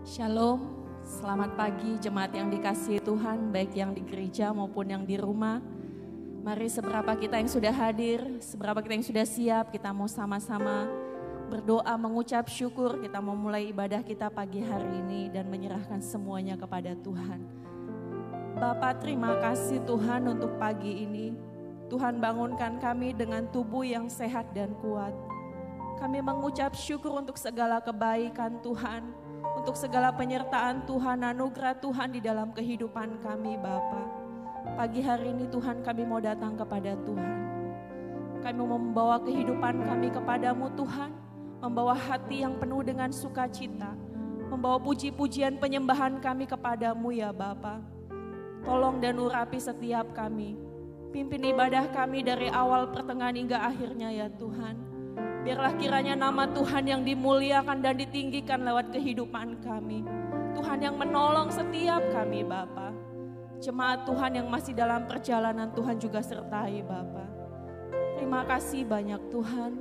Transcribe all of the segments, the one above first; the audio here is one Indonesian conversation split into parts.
Shalom, selamat pagi jemaat yang dikasihi Tuhan, baik yang di gereja maupun yang di rumah. Mari seberapa kita yang sudah hadir, seberapa kita yang sudah siap, kita mau sama-sama berdoa mengucap syukur, kita mau mulai ibadah kita pagi hari ini dan menyerahkan semuanya kepada Tuhan. Bapa, terima kasih Tuhan untuk pagi ini. Tuhan bangunkan kami dengan tubuh yang sehat dan kuat. Kami mengucap syukur untuk segala kebaikan Tuhan, untuk segala penyertaan Tuhan, anugerah Tuhan di dalam kehidupan kami Bapa. Pagi hari ini Tuhan kami mau datang kepada Tuhan. Kami mau membawa kehidupan kami kepadamu Tuhan, membawa hati yang penuh dengan sukacita, membawa puji-pujian penyembahan kami kepadamu ya Bapa. Tolong dan urapi setiap kami, pimpin ibadah kami dari awal pertengahan hingga akhirnya ya Tuhan. Biarlah kiranya nama Tuhan yang dimuliakan dan ditinggikan lewat kehidupan kami. Tuhan yang menolong setiap kami Bapa. Jemaat Tuhan yang masih dalam perjalanan Tuhan juga sertai Bapa. Terima kasih banyak Tuhan.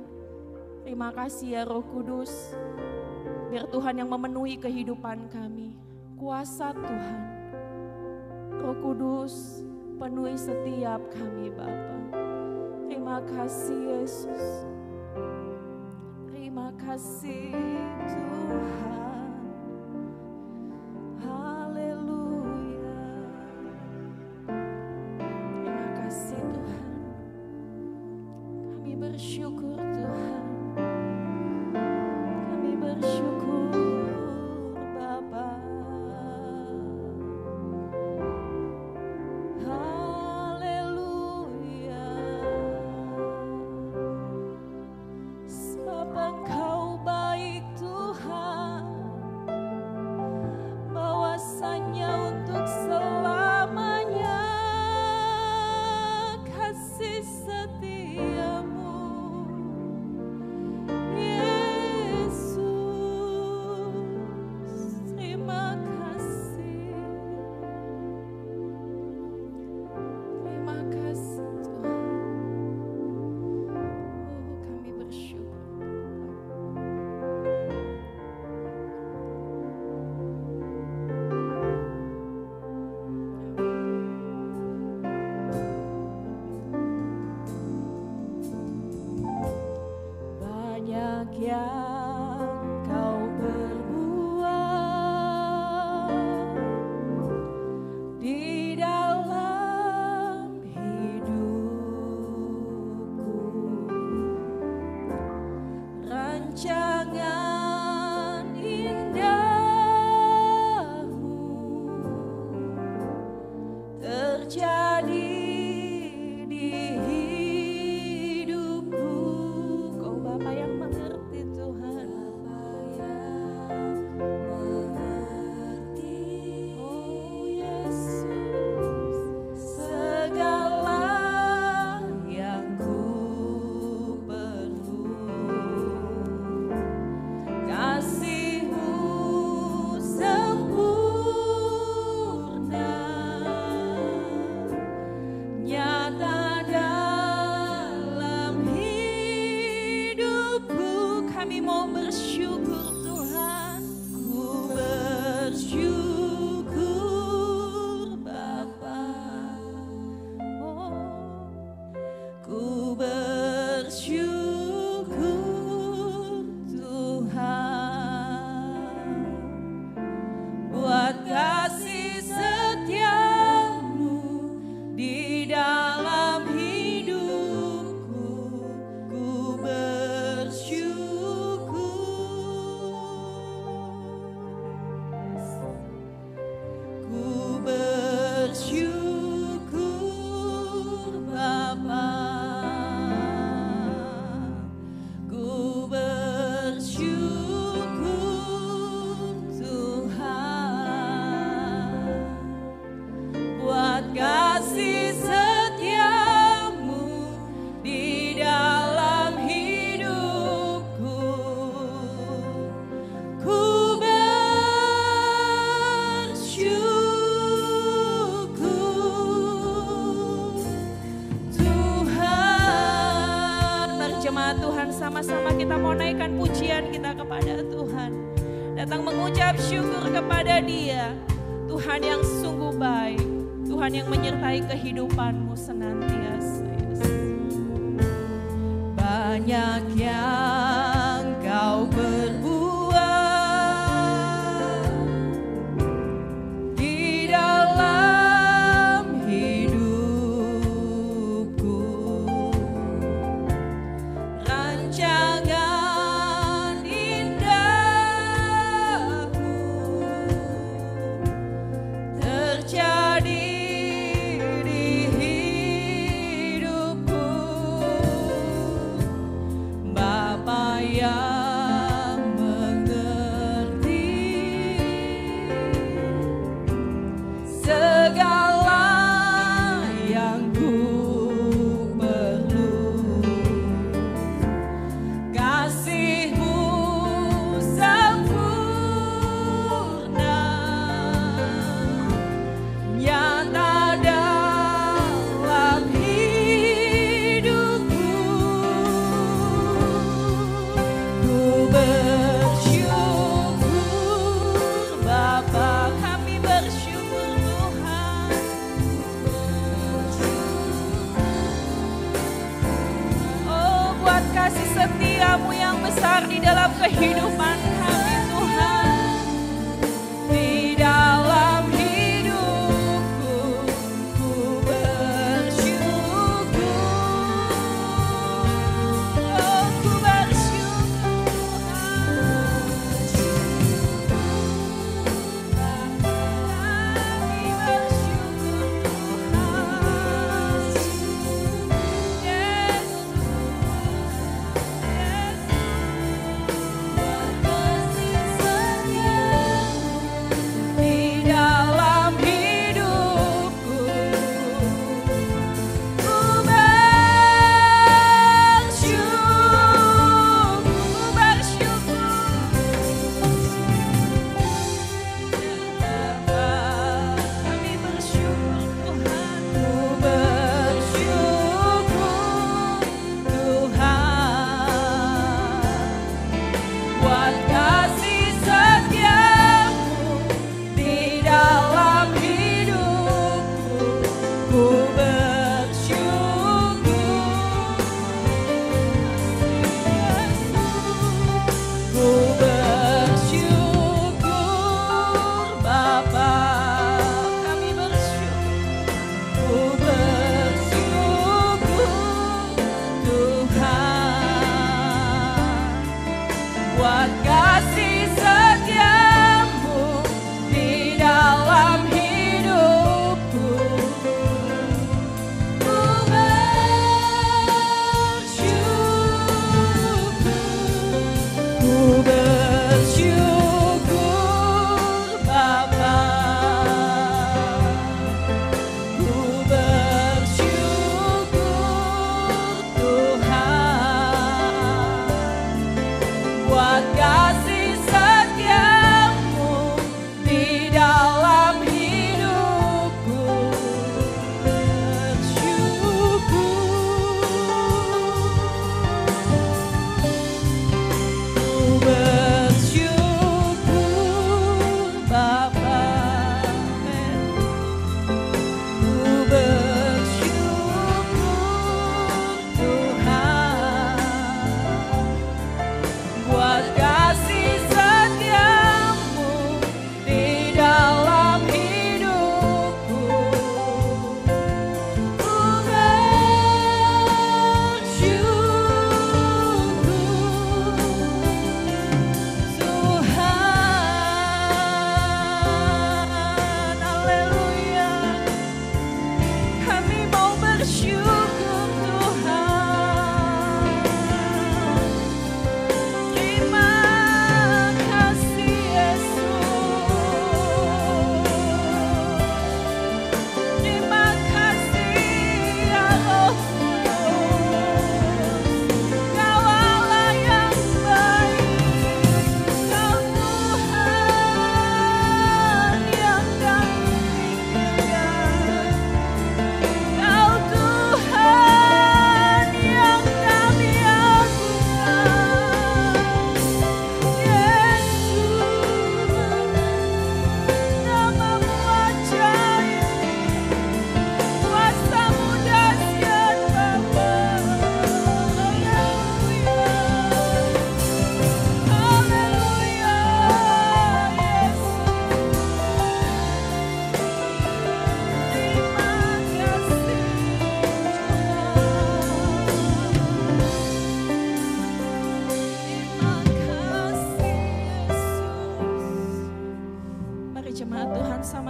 Terima kasih ya Roh Kudus. Biar Tuhan yang memenuhi kehidupan kami. Kuasa Tuhan. Roh Kudus penuhi setiap kami Bapa. Terima kasih Yesus. Terima kasih Tuhan. Haleluya. Terima kasih Tuhan. Kami bersyukur Tuhan. Kami bersyukur Bapa. Haleluya. Sebab Engkau baik Tuhan, bahwasanya untuk selamanya kasih setiamu Yesus. Terima kasih. Terima kasih Tuhan. Oh, kami bersyukur. Banyak yang kau perbuat di dalam hidupku. Rancangan indahmu terjadi di hidupku. Kau Bapa yang mengerti Tuhan. Oh Yesus, segala yang ku perlu, kasih-Mu sempurna, nyata dalam hidupku. Kami mau bersyukur Tuhan. Ku bersyukur Bapa. Oh, ku bersyukur Tuhan buat kasih setiamu di dalam hidupku. Ku bersyukur. Ku bersyukur Bapa. Ku bersyukur Tuhan buat kasih setiamu di dalam hidupku. Ku bersyukur Tuhan. Mari jemaat Tuhan sama-sama kita mau naikkan pujian kita kepada Tuhan. datang mengucap syukur kepada Dia, Tuhan yang sungguh baik, Tuhan yang menyertai kehidupanmu senantiasa. Banyak yang Kau perbuat di dalam hidupku, rancangan indahmu terjadi di hidupku. Bapa yang mengerti segala yang ku perlu, kasih-Mu sempurna nyata dalam hidupku. Ku bersyukur Bapa, kami bersyukur Tuhan. Oh, buat kasih setia-Mu yang besar di dalam kehidupan kami Tuhan. Di dalam hidupku, ku bersyukur. Oh, ku bersyukur Tuhan. Kami bersyukur Tuhan. Yesus, Yesus.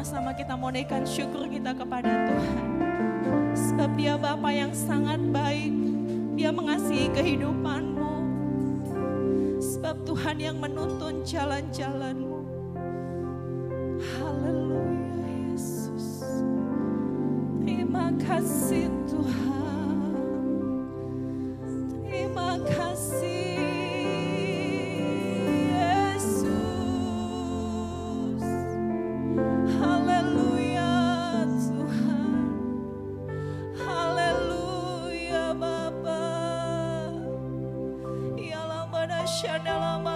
sama-sama kita mau naikkan syukur kita kepada Tuhan. Sebab Dia Bapa yang sangat baik, Dia mengasihi kehidupanmu. Sebab Tuhan yang menuntun jalan-jalanmu. Haleluya Yesus. Terima kasih Tuhan. Terima kasih Yesus. Haleluya Tuhan. Haleluya Bapa. Ya lama syada lama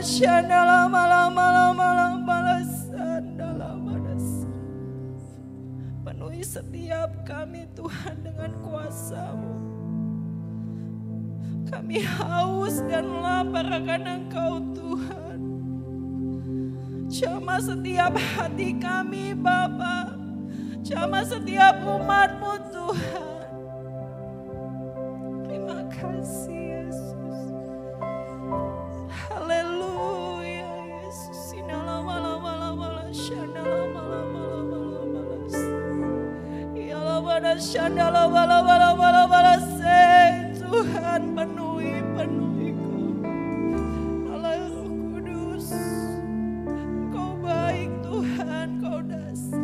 Shana lama penuhi setiap kami Tuhan dengan kuasa-Mu. Kami haus dan lapar akan Engkau Tuhan. Jamah setiap hati kami Bapa, jamah setiap umat-Mu Tuhan. Terima kasih Yesus. Haleluya Yesus. Tuhan penuhi Kau. Allah Roh Kudus, Kau baik Tuhan, Kau dasar.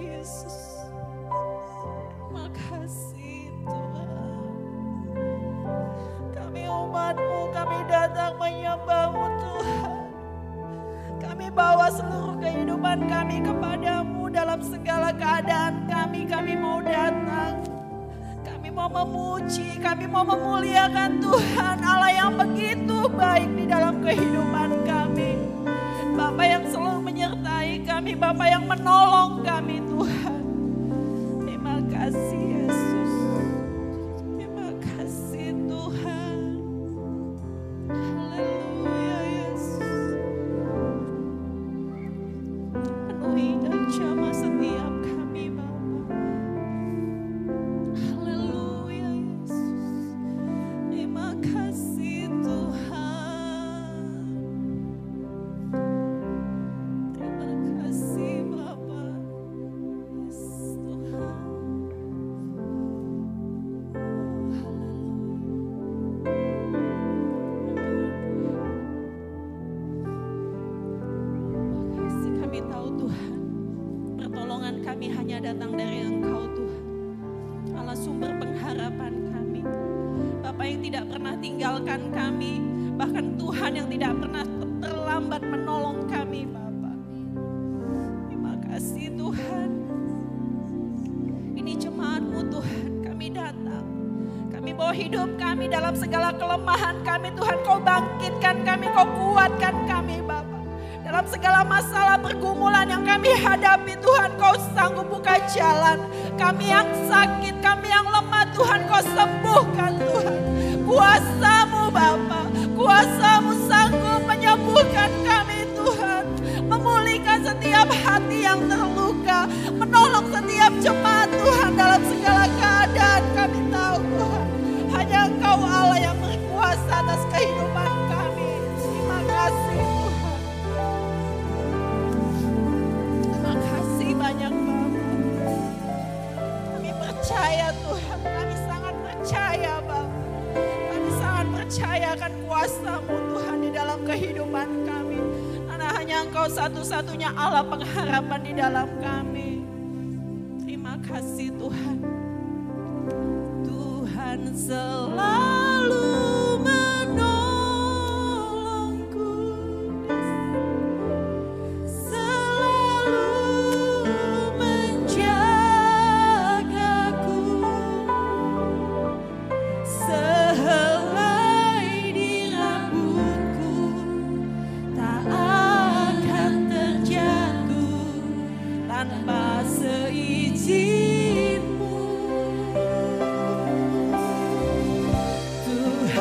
Yesus. Makasih Tuhan. Kami umat-Mu, kami datang menyembah-Mu Tuhan. Kami bawa seluruh kehidupan kami kepada-Mu dalam segala keadaan kami. Kami mau datang. Kami mau memuji, kami mau memuliakan Tuhan Allah yang begitu baik di dalam kehidupan kami. Bapa yang selalu menyertai kami, Bapa yang menolong kami Tuhan. Terima kasih Yesus. Terima kasih Tuhan. Haleluya Yesus. Penuhi dan jamah setiap kami Bapa. Haleluya Yesus. Terima kasih Tuhan. Terima kasih Bapa. Yes Tuhan. Kami tahu Tuhan, pertolongan kami hanya datang dari Engkau Tuhan. Allah sumber pengharapan kami. Bapa yang tidak pernah tinggalkan kami, bahkan Tuhan yang tidak pernah terlambat menolong kami Bapa. Terima kasih Tuhan. Ini jemaat-Mu Tuhan, kami datang. Kami bawa hidup kami dalam segala kelemahan kami Tuhan. Kau bangkitkan kami, Kau kuatkan kami Bapa. Dalam segala masalah pergumulan yang kami hadapi Tuhan, Kau sanggup buka jalan. Kami yang sakit, kami yang lemah Tuhan, Kau sembuhkan Tuhan. Kuasa-Mu Bapa, kuasa-Mu sanggup menyembuhkan kami Tuhan. Memulihkan setiap hati yang terluka, menolong setiap jemaat Tuhan dalam segala keadaan. Kami tahu Tuhan, hanya Engkau Allah yang berkuasa atas kehidupan kami. Terima kasih Tuhan. Terima kasih banyak Bapa. Kami percaya Tuhan, kami sangat percaya Bapa. Kami sangat percaya akan kuasa-Mu Tuhan di dalam kehidupan kami. Karena hanya Engkau satu-satunya Allah pengharapan di dalam kami. Terima kasih Tuhan. Tuhan selalu menolongku, selalu menjagaku, sehelai di rambutku tak akan terjatuh tanpa seizin-Mu. Tuhan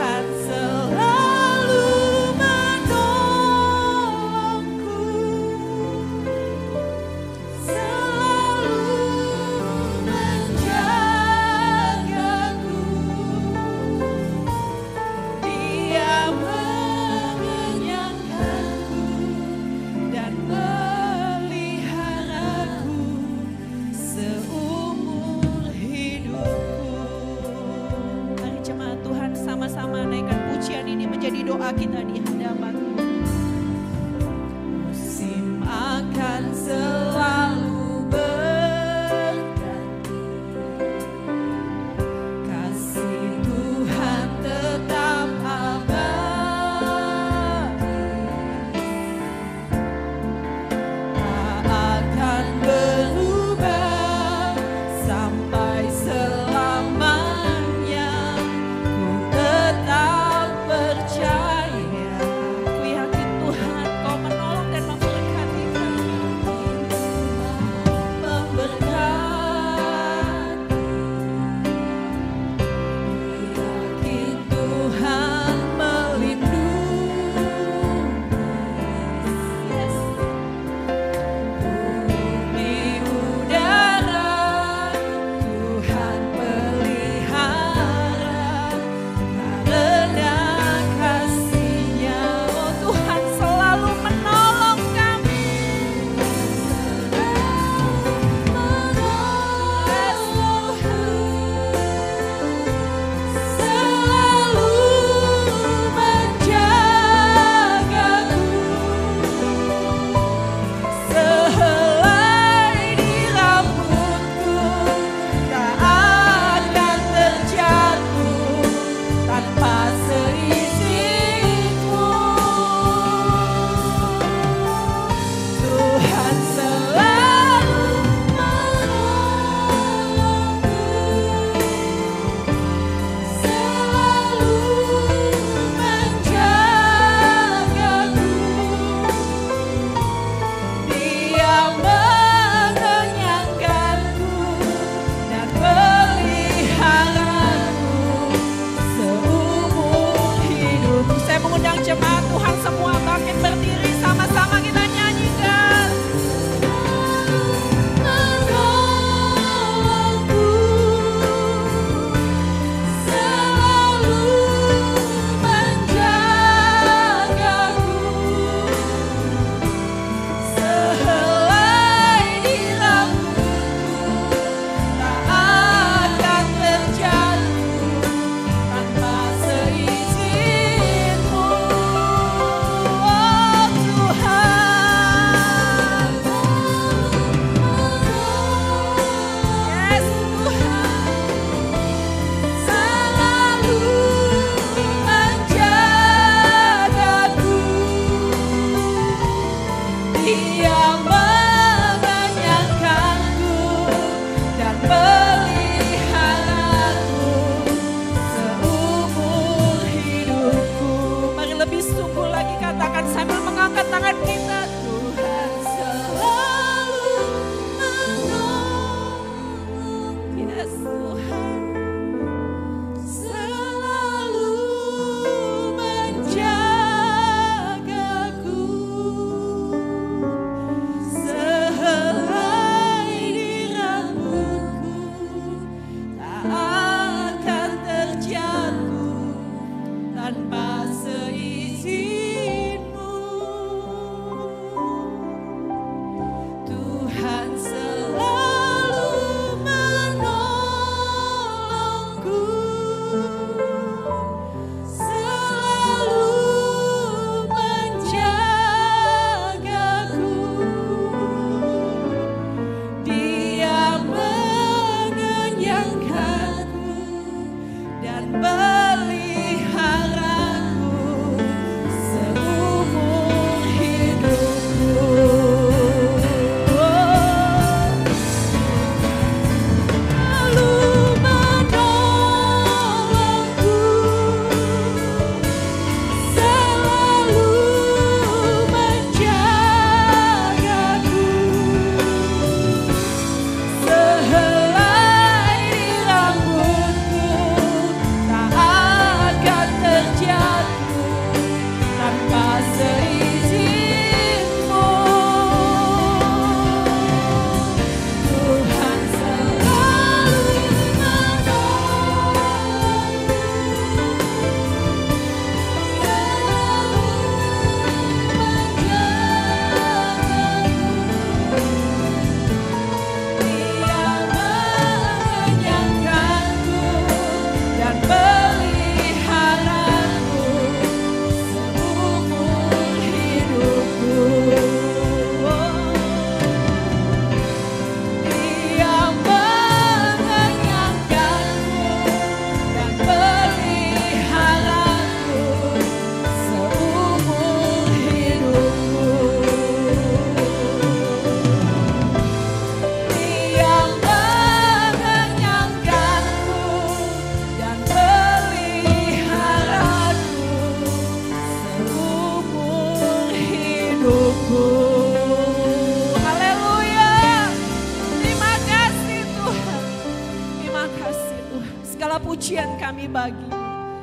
pujian kami bagi.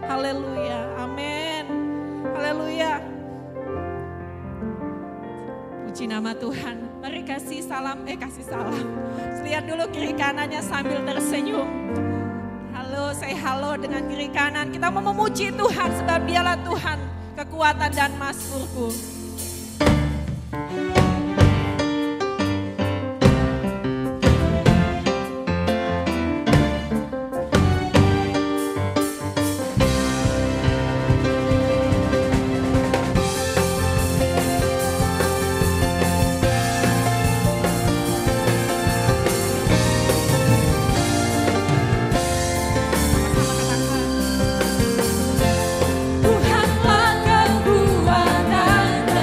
Haleluya, amin. Haleluya. Puji nama Tuhan. Mari kasih salam. Lihat dulu kiri kanannya sambil tersenyum. Halo, say halo dengan kiri kanan. Kita mau memuji Tuhan sebab Dialah Tuhan, kekuatan dan mazmurku. Tuhanlah kekuatan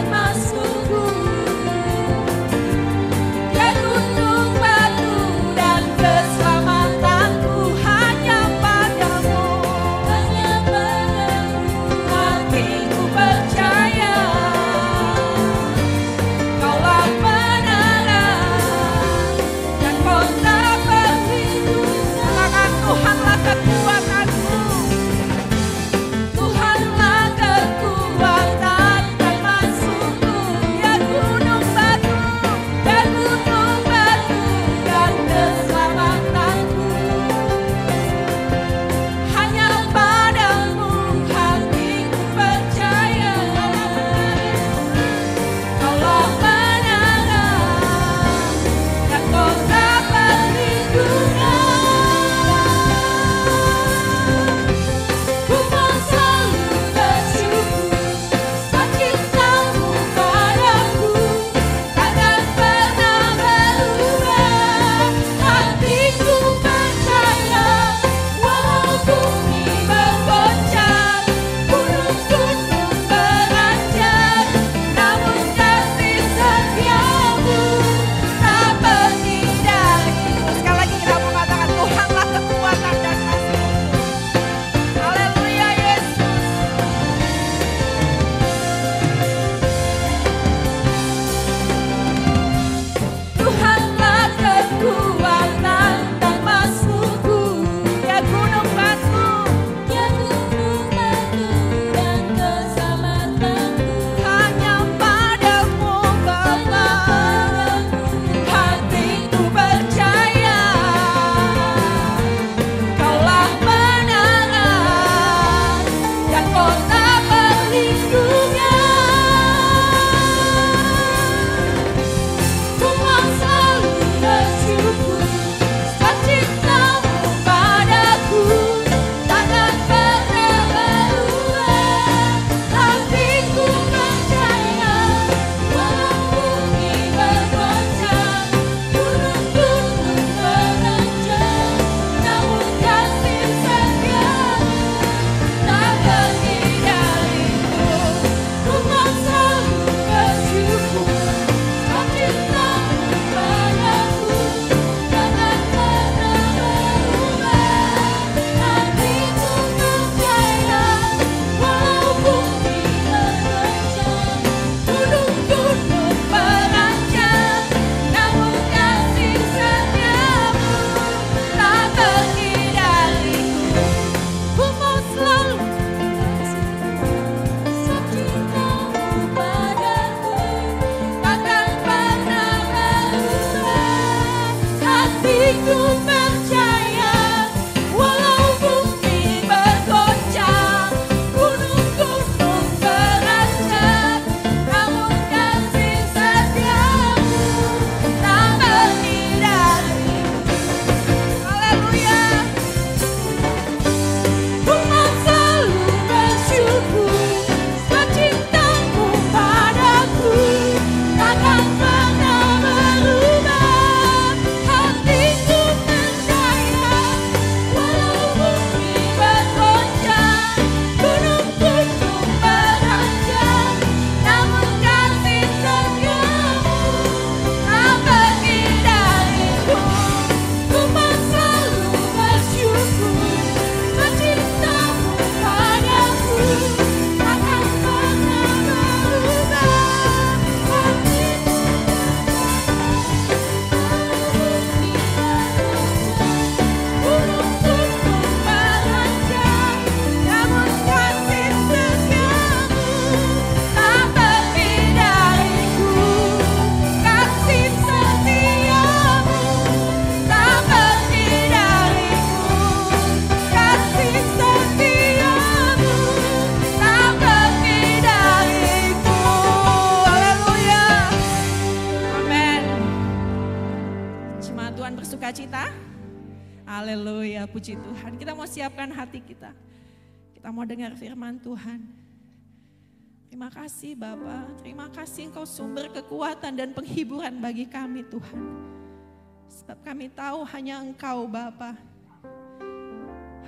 Tuhan bersuka cita? Haleluya, puji Tuhan. Kita mau siapkan hati kita. Kita mau dengar firman Tuhan. Terima kasih Bapa, terima kasih Engkau sumber kekuatan dan penghiburan bagi kami Tuhan. Sebab kami tahu hanya Engkau Bapa.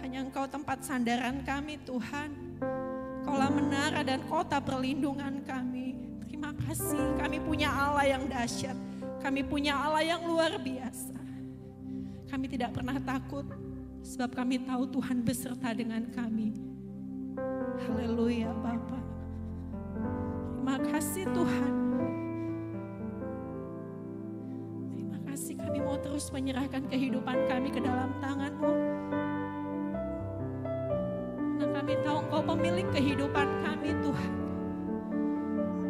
Hanya Engkau tempat sandaran kami Tuhan. Engkaulah menara dan kota perlindungan kami. Terima kasih, kami punya Allah yang dahsyat. Kami punya Allah yang luar biasa. Kami tidak pernah takut, sebab kami tahu Tuhan beserta dengan kami. Haleluya Bapa. Terima kasih Tuhan. Terima kasih, kami mau terus menyerahkan kehidupan kami ke dalam tangan-Mu. Karena kami tahu Engkau pemilik kehidupan kami Tuhan.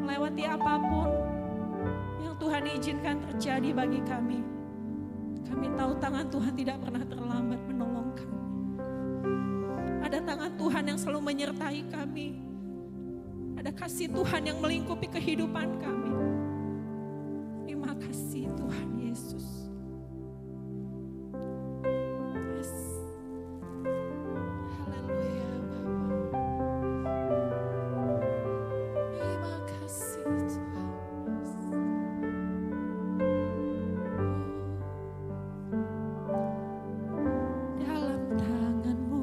Melewati apapun yang Tuhan izinkan terjadi bagi kami. Kami tahu tangan Tuhan tidak pernah terlambat menolong kami. Ada tangan Tuhan yang selalu menyertai kami. Ada kasih Tuhan yang melingkupi kehidupan kami. Terima kasih Tuhan Yesus. Yes. Haleluya Bapa. Terima kasih Tuhan. Dalam tangan-Mu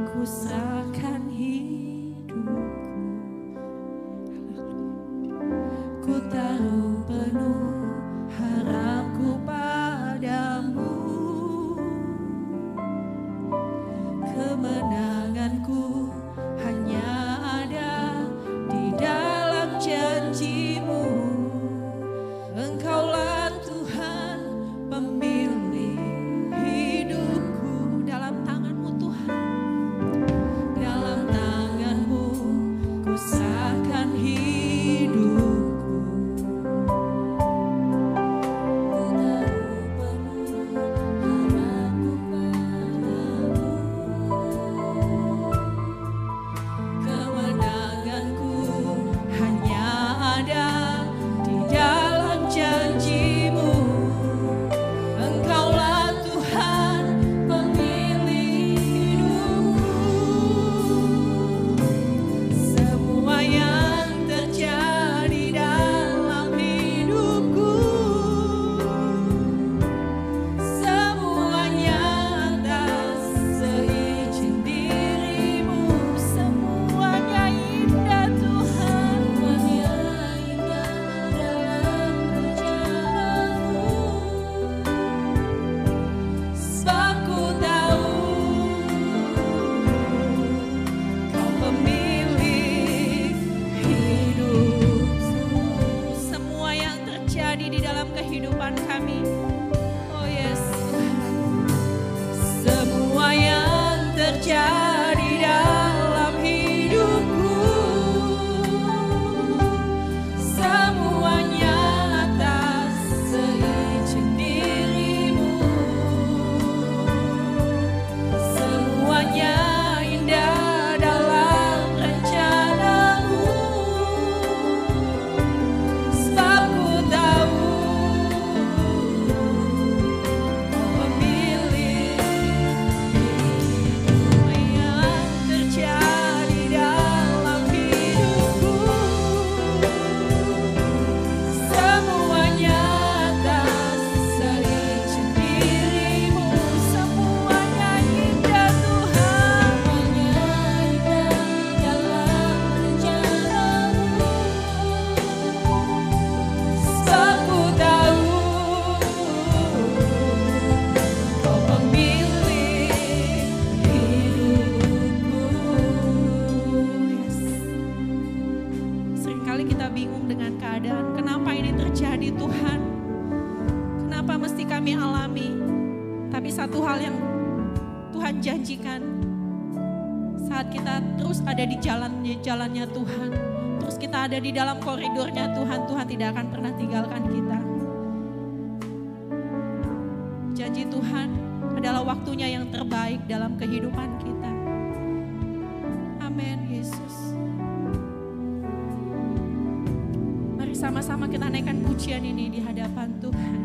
ku serahkan hidupku. Ku taruh penuh harapku padamu. Kemenanganku hanya ada di dalam janji-Mu. Engkaulah Tuhan pemilik hidupku. Dalam tangan-Mu Tuhan, dalam tangan-Mu ku serahkan hidupku. Kemenanganku hanya ada di dalam janji-Mu. Engkaulah Tuhan pemilik hidupku. Semua yang terjadi dalam hidupku, semuanya atas seizin diri-Mu. Semuanya indah Tuhan, semuanya indah dalam kerjaan-Mu. Sebab ku tahu Kau pemilik hidup. Semua yang terjadi di dalam kehidupan kami, oh yes Tuhan. Semua yang terjadi dalam hidupku, semuanya atas seizin diri-Mu. Semuanya indah dalam rencana-Mu. Sebab ku tahu Kau pemilik semua yang terjadi dalam hidupku. Semuanya atas seizin diri-Mu. Semuanya indah Tuhan, semuanya indah dalam rencana-Mu. Sebab ku tahu Kau pemilik hidupku. Yes. Seringkali kita bingung dengan keadaan. Kenapa ini terjadi Tuhan? Kenapa mesti kami alami? Tapi satu hal yang Tuhan janjikan, saat kita terus ada di jalannya Tuhan, terus kita ada di dalam koridornya Tuhan, Tuhan tidak akan pernah tinggalkan kita. Janji Tuhan adalah waktunya yang terbaik dalam kehidupan kita. Amin Yesus. Mari sama-sama kita naikkan pujian ini di hadapan Tuhan.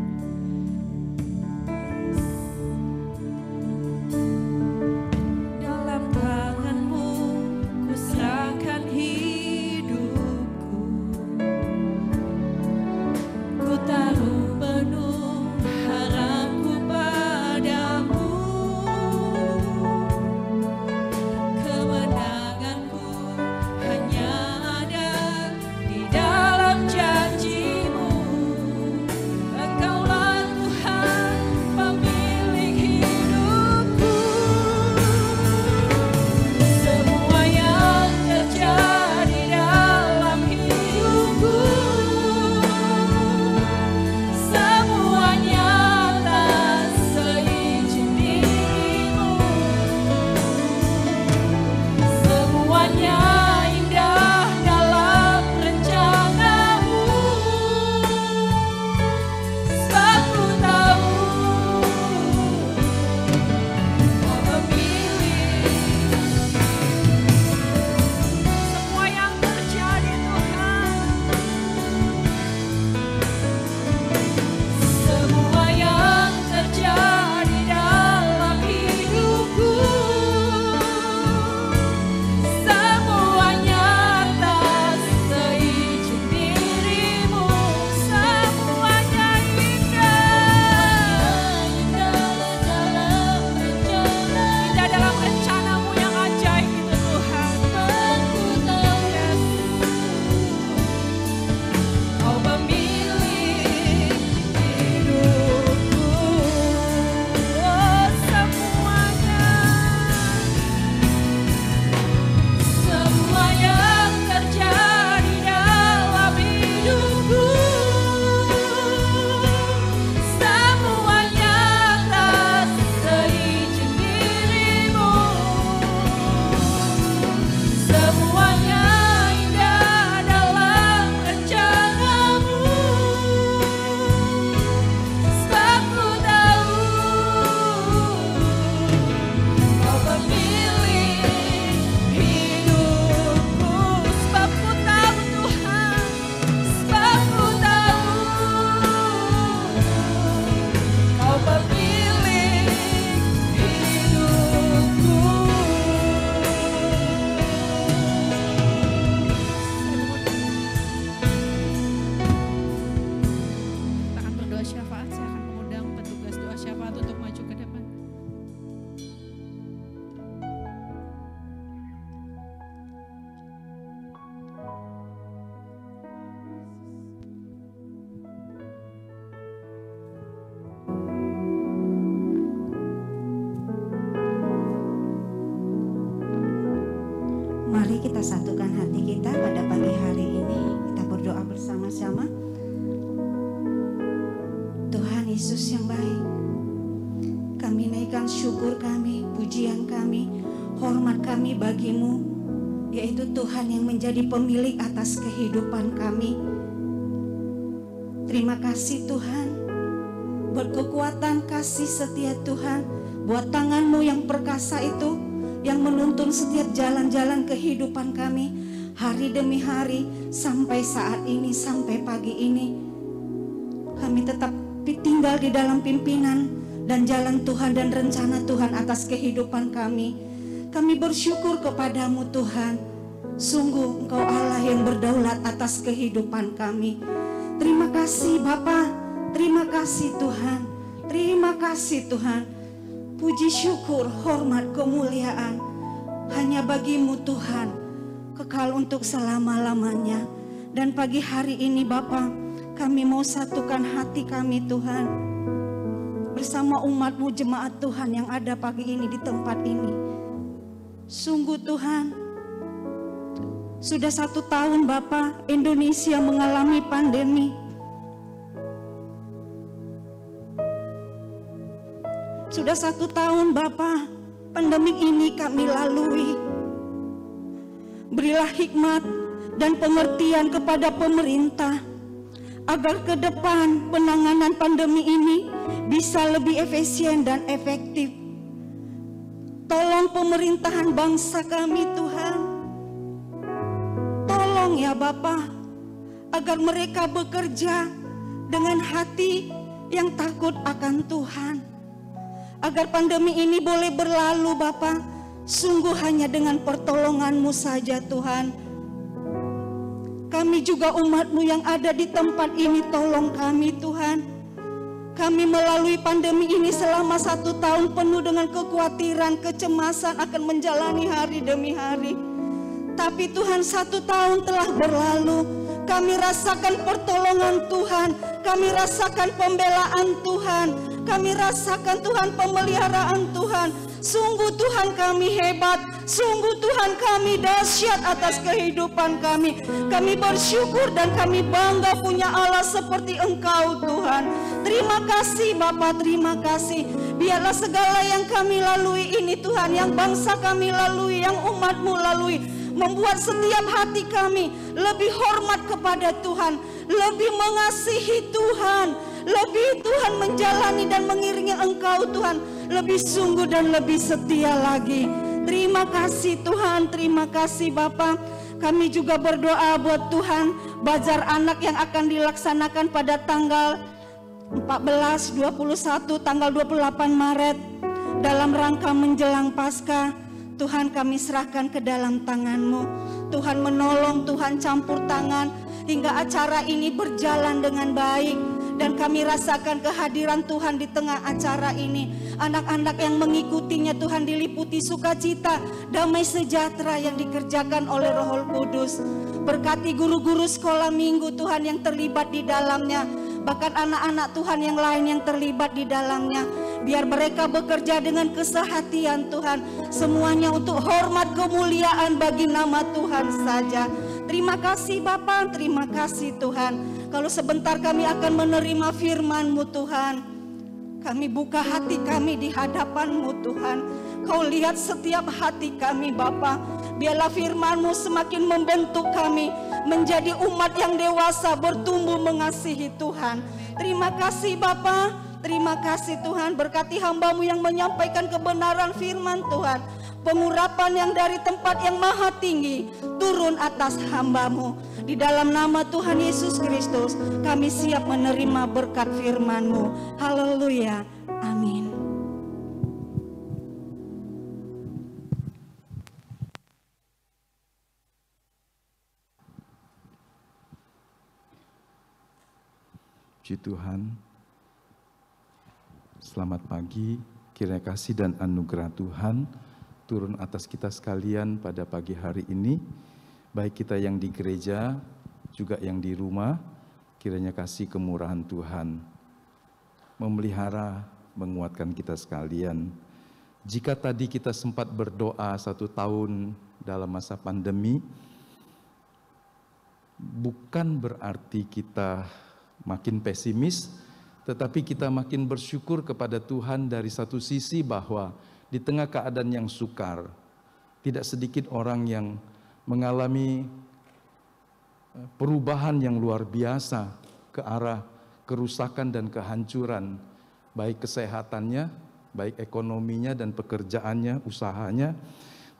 doa syafaat, saya akan mengundang petugas doa syafaat untuk maju ke depan. Mari kita satukan hati kita pada pagi hari ini. Kita berdoa bersama-sama. Tuhan Yesus yang baik, kami naikkan syukur kami, pujian kami, hormat kami bagimu, yaitu Tuhan yang menjadi pemilik atas kehidupan kami. Terima kasih Tuhan, berkekuatan kasih setia Tuhan, buat tanganmu yang perkasa itu, yang menuntun setiap jalan-jalan kehidupan kami hari demi hari sampai saat ini, sampai pagi ini. Kami tetap tinggal di dalam pimpinan dan jalan Tuhan dan rencana Tuhan atas kehidupan kami. Kami bersyukur kepadamu Tuhan. Sungguh Engkau Allah yang berdaulat atas kehidupan kami. Terima kasih Bapa, terima kasih Tuhan, terima kasih Tuhan. Puji syukur, hormat, kemuliaan hanya bagimu Tuhan, kekal untuk selama-lamanya. Dan pagi hari ini Bapa, kami mau satukan hati kami Tuhan, bersama umat-Mu jemaat Tuhan yang ada pagi ini di tempat ini. Sungguh Tuhan, sudah 1 tahun Bapa, Indonesia mengalami pandemi. Sudah 1 tahun Bapa, pandemi ini kami lalui. Berilah hikmat dan pengertian kepada pemerintah, agar ke depan penanganan pandemi ini bisa lebih efisien dan efektif. Tolong pemerintahan bangsa kami Tuhan. Tolong ya Bapa, agar mereka bekerja dengan hati yang takut akan Tuhan. Agar pandemi ini boleh berlalu Bapa, sungguh hanya dengan pertolongan-Mu saja Tuhan. Kami juga umat-Mu yang ada di tempat ini, tolong kami Tuhan. Kami melalui pandemi ini selama 1 tahun penuh dengan kekhawatiran, kecemasan akan menjalani hari demi hari. Tapi Tuhan 1 tahun telah berlalu, kami rasakan pertolongan Tuhan, kami rasakan pembelaan Tuhan, kami rasakan Tuhan pemeliharaan Tuhan. Sungguh Tuhan kami hebat, sungguh Tuhan kami dahsyat atas kehidupan kami. Kami bersyukur dan kami bangga punya Allah seperti Engkau Tuhan. Terima kasih Bapa, terima kasih. Biarlah segala yang kami lalui ini Tuhan, yang bangsa kami lalui, yang umat-Mu lalui, membuat setiap hati kami lebih hormat kepada Tuhan, lebih mengasihi Tuhan, lebih Tuhan menjalani dan mengiringi Engkau Tuhan, lebih sungguh dan lebih setia lagi. Terima kasih Tuhan, terima kasih Bapa. Kami juga berdoa buat Tuhan, bazar anak yang akan dilaksanakan pada tanggal 14, 21, tanggal 28 Maret dalam rangka menjelang Paskah. Tuhan kami serahkan ke dalam tangan-Mu. Tuhan menolong, Tuhan campur tangan hingga acara ini berjalan dengan baik. Dan kami rasakan kehadiran Tuhan di tengah acara ini. Anak-anak yang mengikutinya Tuhan diliputi sukacita, damai sejahtera yang dikerjakan oleh Roh Kudus. Berkati guru-guru sekolah minggu Tuhan yang terlibat di dalamnya. Bahkan anak-anak Tuhan yang lain yang terlibat di dalamnya. Biar mereka bekerja dengan kesehatian Tuhan. Semuanya untuk hormat kemuliaan bagi nama Tuhan saja. Terima kasih Bapa, terima kasih Tuhan. Kalau sebentar kami akan menerima firman-Mu Tuhan. Kami buka hati kami di hadapan-Mu Tuhan. Kau lihat setiap hati kami Bapa. Biarlah firman-Mu semakin membentuk kami menjadi umat yang dewasa, bertumbuh mengasihi Tuhan. Terima kasih Bapa, terima kasih Tuhan. Berkati hamba-Mu yang menyampaikan kebenaran firman Tuhan. Pengurapan yang dari tempat yang maha tinggi turun atas hamba-Mu. Di dalam nama Tuhan Yesus Kristus kami siap menerima berkat firman-Mu. Haleluya, amin. Puji Tuhan, Selamat pagi, kiranya kasih dan anugerah Tuhan turun atas kita sekalian pada pagi hari ini, baik kita yang di gereja, juga yang di rumah. Kiranya kasih kemurahan Tuhan memelihara, menguatkan kita sekalian. Jika tadi kita sempat berdoa 1 tahun dalam masa pandemi, bukan berarti kita makin pesimis, tetapi kita makin bersyukur kepada Tuhan dari satu sisi bahwa di tengah keadaan yang sukar, tidak sedikit orang yang mengalami perubahan yang luar biasa ke arah kerusakan dan kehancuran, baik kesehatannya, baik ekonominya dan pekerjaannya, usahanya.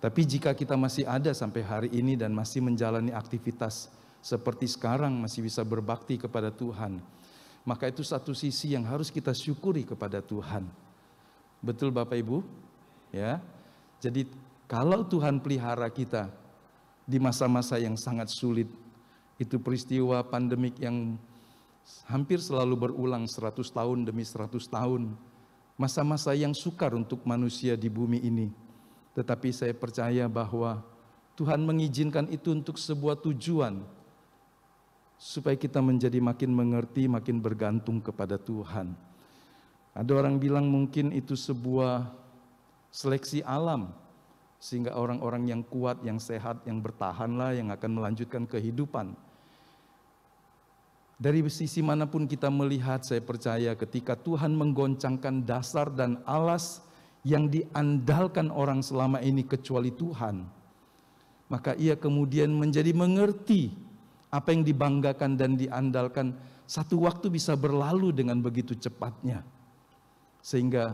Tapi jika kita masih ada sampai hari ini dan masih menjalani aktivitas seperti sekarang, masih bisa berbakti kepada Tuhan, maka itu satu sisi yang harus kita syukuri kepada Tuhan. Betul Bapak Ibu? Ya. Jadi kalau Tuhan pelihara kita di masa-masa yang sangat sulit, itu peristiwa pandemik yang hampir selalu berulang 100 tahun demi 100 tahun, masa-masa yang sukar untuk manusia di bumi ini. Tetapi saya percaya bahwa Tuhan mengizinkan itu untuk sebuah tujuan, supaya kita menjadi makin mengerti, makin bergantung kepada Tuhan. Ada orang bilang mungkin itu sebuah seleksi alam, sehingga orang-orang yang kuat, yang sehat, yang bertahanlah yang akan melanjutkan kehidupan. Dari sisi manapun kita melihat, saya percaya ketika Tuhan menggoncangkan dasar dan alas yang diandalkan orang selama ini kecuali Tuhan, maka ia kemudian menjadi mengerti apa yang dibanggakan dan diandalkan satu waktu bisa berlalu dengan begitu cepatnya. Sehingga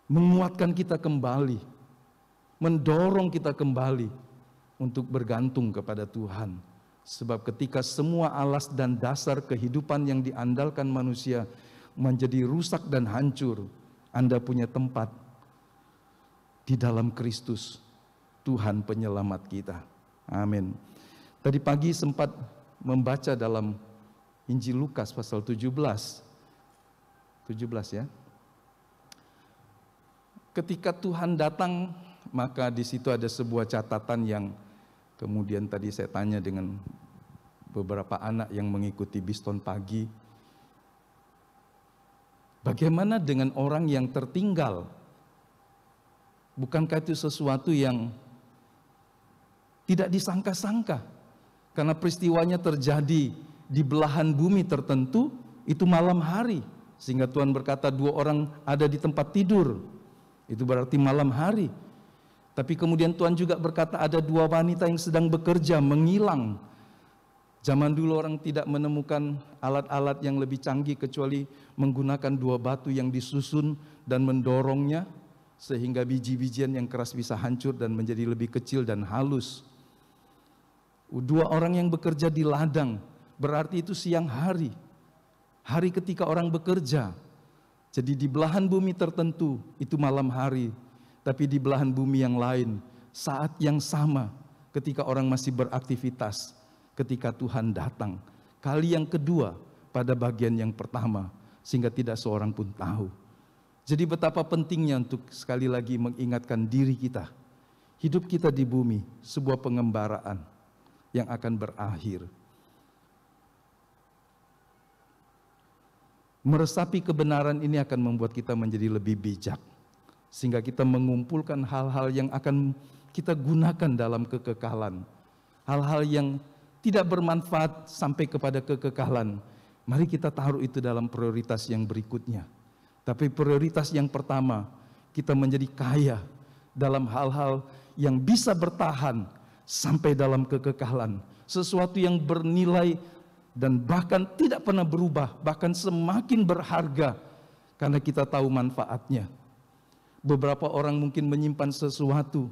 menguatkan kita kembali, mendorong kita kembali untuk bergantung kepada Tuhan. Sebab ketika semua alas dan dasar kehidupan yang diandalkan manusia menjadi rusak dan hancur, Anda punya tempat di dalam Kristus, Tuhan penyelamat kita. Amin. Tadi pagi sempat membaca dalam Injil Lukas pasal 17 ya. Ketika Tuhan datang, maka di situ ada sebuah catatan yang kemudian tadi saya tanya dengan beberapa anak yang mengikuti Biston pagi. Bagaimana dengan orang yang tertinggal? Bukankah itu sesuatu yang tidak disangka-sangka? Karena peristiwanya terjadi di belahan bumi tertentu, itu malam hari. Sehingga Tuhan berkata 2 orang ada di tempat tidur. Itu berarti malam hari. Tapi kemudian Tuhan juga berkata ada 2 wanita yang sedang bekerja, mengilang. Zaman dulu orang tidak menemukan alat-alat yang lebih canggih kecuali menggunakan 2 batu yang disusun dan mendorongnya, sehingga biji-bijian yang keras bisa hancur dan menjadi lebih kecil dan halus. 2 orang yang bekerja di ladang, berarti itu siang hari. Hari ketika orang bekerja. Jadi di belahan bumi tertentu itu malam hari. Tapi di belahan bumi yang lain, saat yang sama ketika orang masih beraktivitas, ketika Tuhan datang. Kali yang kedua pada bagian yang pertama, sehingga tidak seorang pun tahu. Jadi betapa pentingnya untuk sekali lagi mengingatkan diri kita. Hidup kita di bumi, sebuah pengembaraan yang akan berakhir. Meresapi kebenaran ini akan membuat kita menjadi lebih bijak, sehingga kita mengumpulkan hal-hal yang akan kita gunakan dalam kekekalan. Hal-hal yang tidak bermanfaat sampai kepada kekekalan, mari kita taruh itu dalam prioritas yang berikutnya. Tapi prioritas yang pertama, kita menjadi kaya dalam hal-hal yang bisa bertahan sampai dalam kekekalan, sesuatu yang bernilai dan bahkan tidak pernah berubah, bahkan semakin berharga karena kita tahu manfaatnya. Beberapa orang mungkin menyimpan sesuatu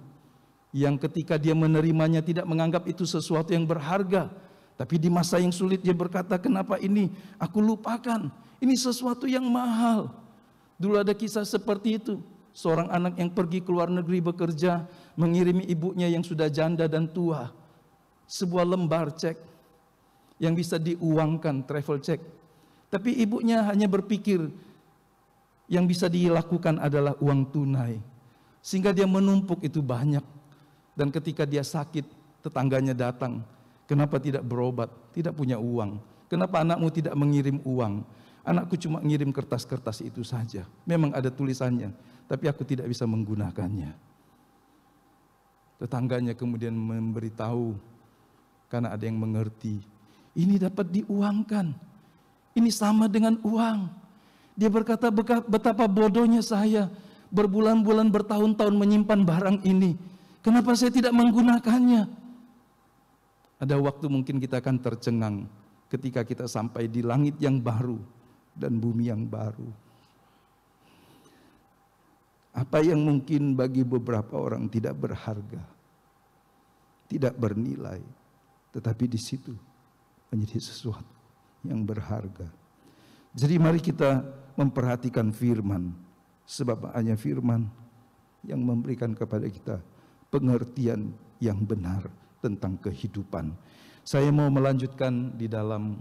yang ketika dia menerimanya tidak menganggap itu sesuatu yang berharga, tapi di masa yang sulit dia berkata, kenapa ini aku lupakan, ini sesuatu yang mahal. Dulu ada kisah seperti itu. Seorang anak yang pergi ke luar negeri bekerja, mengirimi ibunya yang sudah janda dan tua sebuah lembar cek yang bisa diuangkan, travel check. Tapi ibunya hanya berpikir, Yang bisa dilakukan adalah uang tunai. Sehingga dia menumpuk itu banyak. Dan ketika dia sakit, tetangganya datang. Kenapa tidak berobat? Tidak punya uang. Kenapa anakmu tidak mengirim uang? Anakku cuma ngirim kertas-kertas itu saja. Memang ada tulisannya, tapi aku tidak bisa menggunakannya. Tetangganya kemudian memberitahu, karena ada yang mengerti. Ini dapat diuangkan. Ini sama dengan uang. Dia berkata, betapa bodohnya saya berbulan-bulan bertahun-tahun menyimpan barang ini. Kenapa saya tidak menggunakannya? Ada waktu mungkin kita akan tercengang ketika kita sampai di langit yang baru dan bumi yang baru. Apa yang mungkin bagi beberapa orang tidak berharga, tidak bernilai, tetapi di situ menjadi sesuatu yang berharga. Jadi mari kita memperhatikan firman, sebab hanya firman yang memberikan kepada kita pengertian yang benar tentang kehidupan. Saya mau melanjutkan di dalam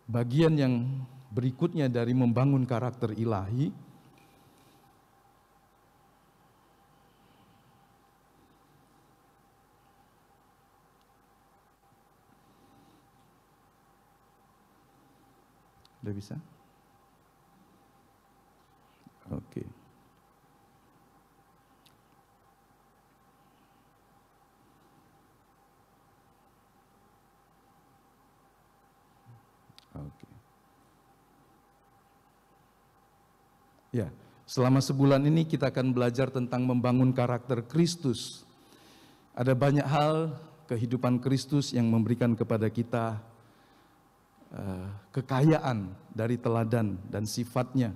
bagian yang berikutnya dari membangun karakter ilahi. Sudah bisa? Oke. Oke. Ya, selama sebulan ini kita akan belajar tentang membangun karakter Kristus. Ada banyak hal kehidupan Kristus yang memberikan kepada kita kekayaan dari teladan dan sifatnya.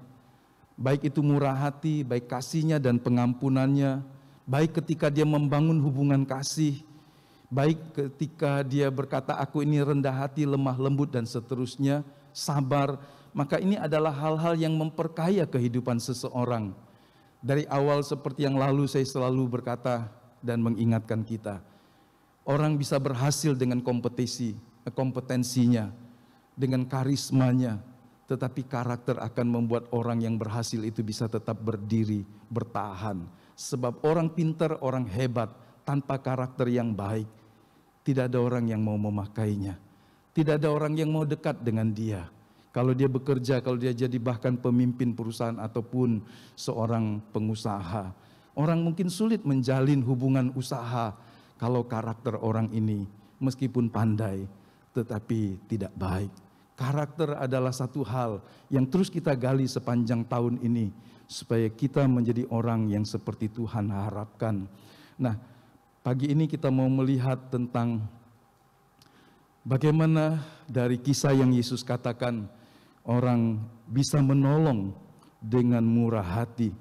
Baik itu murah hati, baik kasihnya dan pengampunannya, baik ketika dia membangun hubungan kasih, baik ketika dia berkata aku ini rendah hati, lemah lembut dan seterusnya, sabar. Maka ini adalah hal-hal yang memperkaya kehidupan seseorang. Dari awal seperti yang lalu saya selalu berkata dan mengingatkan kita, orang bisa berhasil dengan kompetensinya, dengan karismanya, tetapi karakter akan membuat orang yang berhasil itu bisa tetap berdiri, bertahan. Sebab orang pintar, orang hebat, tanpa karakter yang baik, tidak ada orang yang mau memakainya. Tidak ada orang yang mau dekat dengan dia. Kalau dia bekerja, kalau dia jadi bahkan pemimpin perusahaan ataupun seorang pengusaha, orang mungkin sulit menjalin hubungan usaha kalau karakter orang ini meskipun pandai, tetapi tidak baik. Karakter adalah satu hal yang terus kita gali sepanjang tahun ini, supaya kita menjadi orang yang seperti Tuhan harapkan. Nah, pagi ini kita mau melihat tentang bagaimana dari kisah yang Yesus katakan, orang bisa menolong dengan murah hati.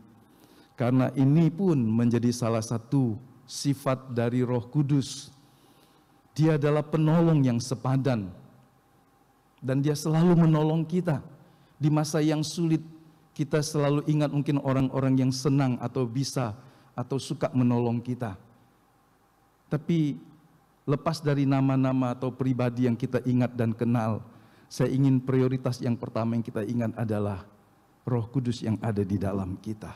Karena ini pun menjadi salah satu sifat dari Roh Kudus. Dia adalah penolong yang sepadan. Dan dia selalu menolong kita. Di masa yang sulit, kita selalu ingat mungkin orang-orang yang senang atau bisa atau suka menolong kita. Tapi lepas dari nama-nama atau pribadi yang kita ingat dan kenal, saya ingin prioritas yang pertama yang kita ingat adalah Roh Kudus yang ada di dalam kita.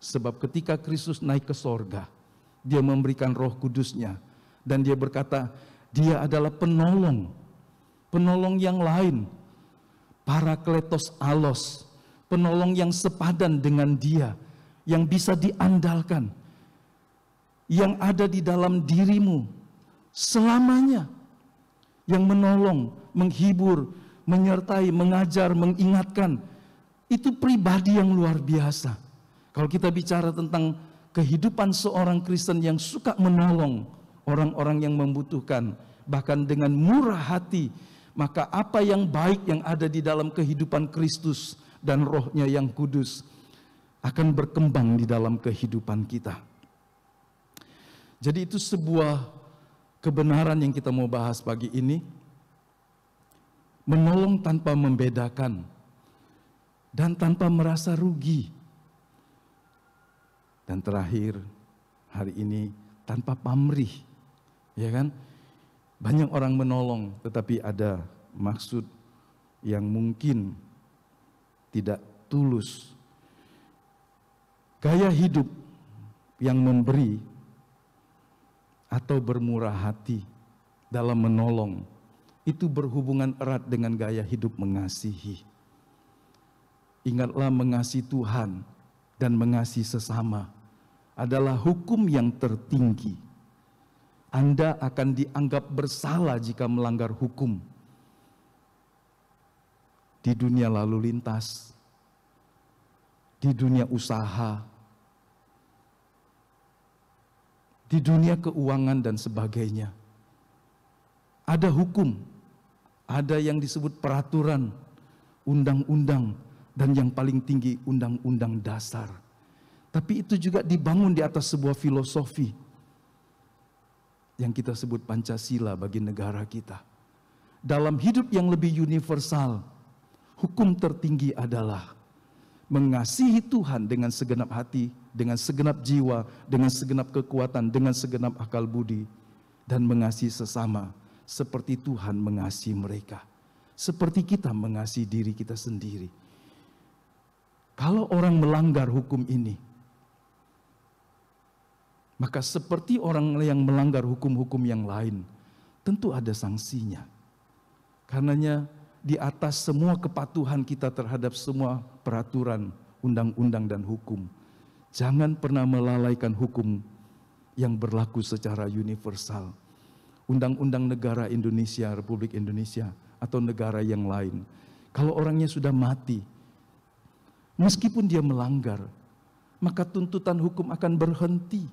Sebab ketika Kristus naik ke sorga, dia memberikan Roh Kudusnya. Dan dia berkata, dia adalah penolong yang lain, Parakletos Alos, penolong yang sepadan dengan dia, yang bisa diandalkan, yang ada di dalam dirimu selamanya, yang menolong, menghibur, menyertai, mengajar, mengingatkan. Itu pribadi yang luar biasa. Kalau kita bicara tentang kehidupan seorang Kristen yang suka menolong orang-orang yang membutuhkan, bahkan dengan murah hati, maka apa yang baik yang ada di dalam kehidupan Kristus dan Roh-Nya yang kudus akan berkembang di dalam kehidupan kita. Jadi itu sebuah kebenaran yang kita mau bahas pagi ini. Menolong tanpa membedakan dan tanpa merasa rugi. Dan terakhir, hari ini tanpa pamrih, ya kan? Banyak orang menolong, tetapi ada maksud yang mungkin tidak tulus. Gaya hidup yang memberi atau bermurah hati dalam menolong itu berhubungan erat dengan gaya hidup mengasihi. Ingatlah, mengasihi Tuhan dan mengasihi sesama adalah hukum yang tertinggi. Anda akan dianggap bersalah jika melanggar hukum di dunia lalu lintas, di dunia usaha, di dunia keuangan dan sebagainya. Ada hukum, ada yang disebut peraturan, undang-undang, dan yang paling tinggi undang-undang dasar. Tapi itu juga dibangun di atas sebuah filosofi yang kita sebut Pancasila bagi negara kita. Dalam hidup yang lebih universal, hukum tertinggi adalah mengasihi Tuhan dengan segenap hati, dengan segenap jiwa, dengan segenap kekuatan, dengan segenap akal budi, dan mengasihi sesama seperti Tuhan mengasihi mereka, seperti kita mengasihi diri kita sendiri. Kalau orang melanggar hukum ini, maka seperti orang yang melanggar hukum-hukum yang lain, tentu ada sanksinya. Karenanya di atas semua kepatuhan kita terhadap semua peraturan, undang-undang dan hukum, jangan pernah melalaikan hukum yang berlaku secara universal. Undang-undang negara Indonesia, Republik Indonesia, atau negara yang lain. Kalau orangnya sudah mati, meskipun dia melanggar, maka tuntutan hukum akan berhenti.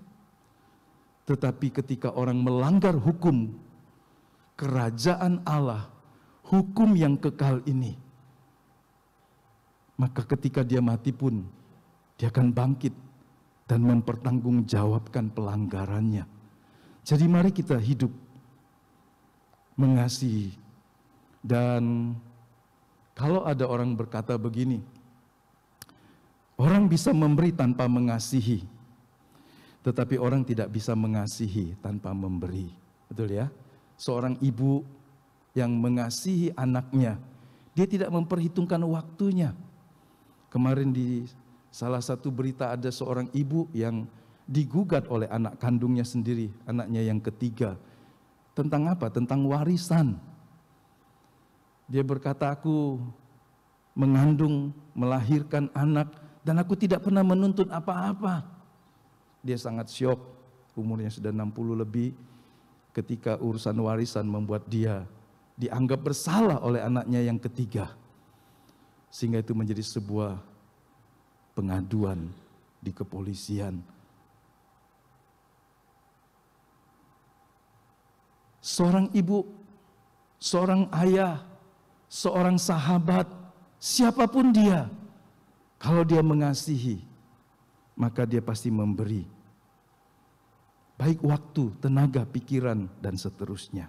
Tetapi ketika orang melanggar hukum, kerajaan Allah, hukum yang kekal ini, maka ketika dia mati pun, dia akan bangkit dan mempertanggungjawabkan pelanggarannya. Jadi mari kita hidup mengasihi. Dan kalau ada orang berkata begini, orang bisa memberi tanpa mengasihi, tetapi orang tidak bisa mengasihi tanpa memberi. Betul ya? Seorang ibu yang mengasihi anaknya, dia tidak memperhitungkan waktunya. Kemarin di salah satu berita ada seorang ibu yang digugat oleh anak kandungnya sendiri, anaknya yang ketiga. Tentang apa? Tentang warisan. Dia berkata, aku mengandung, melahirkan anak, dan aku tidak pernah menuntut apa-apa. Dia sangat syok, umurnya sudah 60 lebih, ketika urusan warisan membuat dia dianggap bersalah oleh anaknya yang ketiga. Sehingga itu menjadi sebuah pengaduan di kepolisian. Seorang ibu, seorang ayah, seorang sahabat, siapapun dia, kalau dia mengasihi, maka dia pasti memberi. Baik waktu, tenaga, pikiran, dan seterusnya.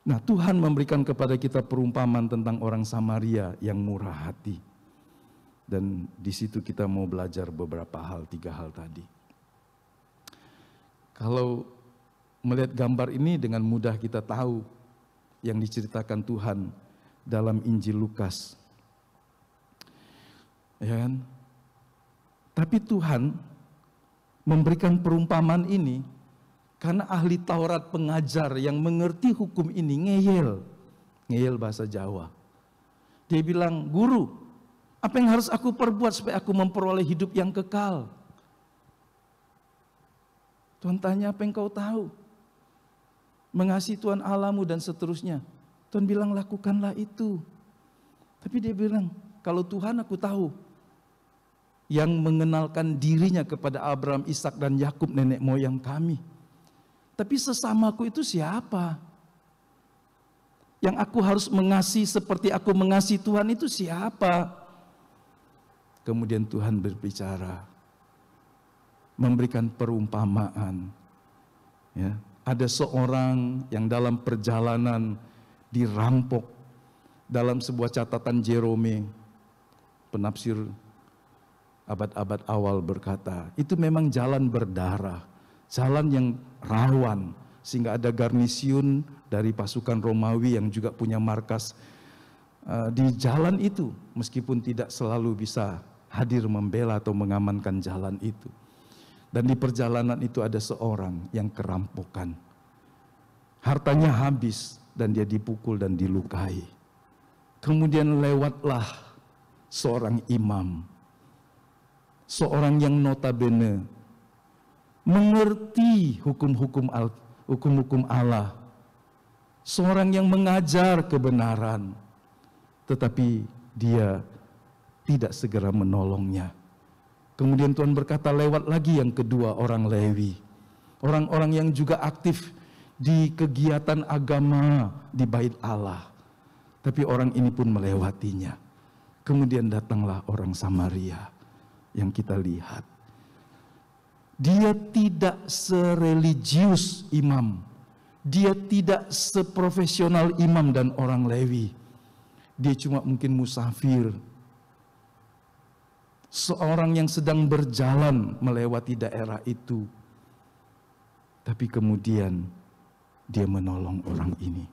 Nah, Tuhan memberikan kepada kita perumpamaan tentang orang Samaria yang murah hati. Dan di situ kita mau belajar beberapa hal, 3 hal tadi. Kalau melihat gambar ini dengan mudah kita tahu yang diceritakan Tuhan dalam Injil Lukas. Ya kan? Tapi Tuhan memberikan perumpamaan ini karena ahli Taurat pengajar yang mengerti hukum ini ngeyel. Ngeyel bahasa Jawa. Dia bilang, "Guru, apa yang harus aku perbuat supaya aku memperoleh hidup yang kekal?" Tuhan tanya, apa yang kau tahu? Mengasihi Tuhan Allahmu dan seterusnya. Tuhan bilang, lakukanlah itu. Tapi dia bilang, kalau Tuhan aku tahu. Yang mengenalkan dirinya kepada Abraham, Ishak dan Yakub nenek moyang kami. Tapi sesamaku itu siapa? Yang aku harus mengasihi seperti aku mengasihi Tuhan itu siapa? Kemudian Tuhan berbicara, memberikan perumpamaan. Ya, ada seorang yang dalam perjalanan dirampok. Dalam sebuah catatan Jerome, penafsir abad-abad awal berkata, itu memang jalan berdarah, jalan yang rawan, sehingga ada garnisun dari pasukan Romawi yang juga punya markas di jalan itu, meskipun tidak selalu bisa hadir membela atau mengamankan jalan itu. Dan di perjalanan itu ada seorang yang kerampokan. Hartanya habis dan dia dipukul dan dilukai. Kemudian lewatlah seorang imam, seorang yang notabene mengerti hukum-hukum Allah, seorang yang mengajar kebenaran, tetapi dia tidak segera menolongnya. Kemudian Tuhan berkata, lewat lagi yang kedua, orang Lewi, orang-orang yang juga aktif di kegiatan agama di bait Allah, tapi orang ini pun melewatinya. Kemudian datanglah orang Samaria yang kita lihat. Dia tidak sereligius imam, dia tidak seprofesional imam dan orang Lewi. Dia cuma mungkin musafir, seorang yang sedang berjalan melewati daerah itu. Tapi kemudian dia menolong orang ini.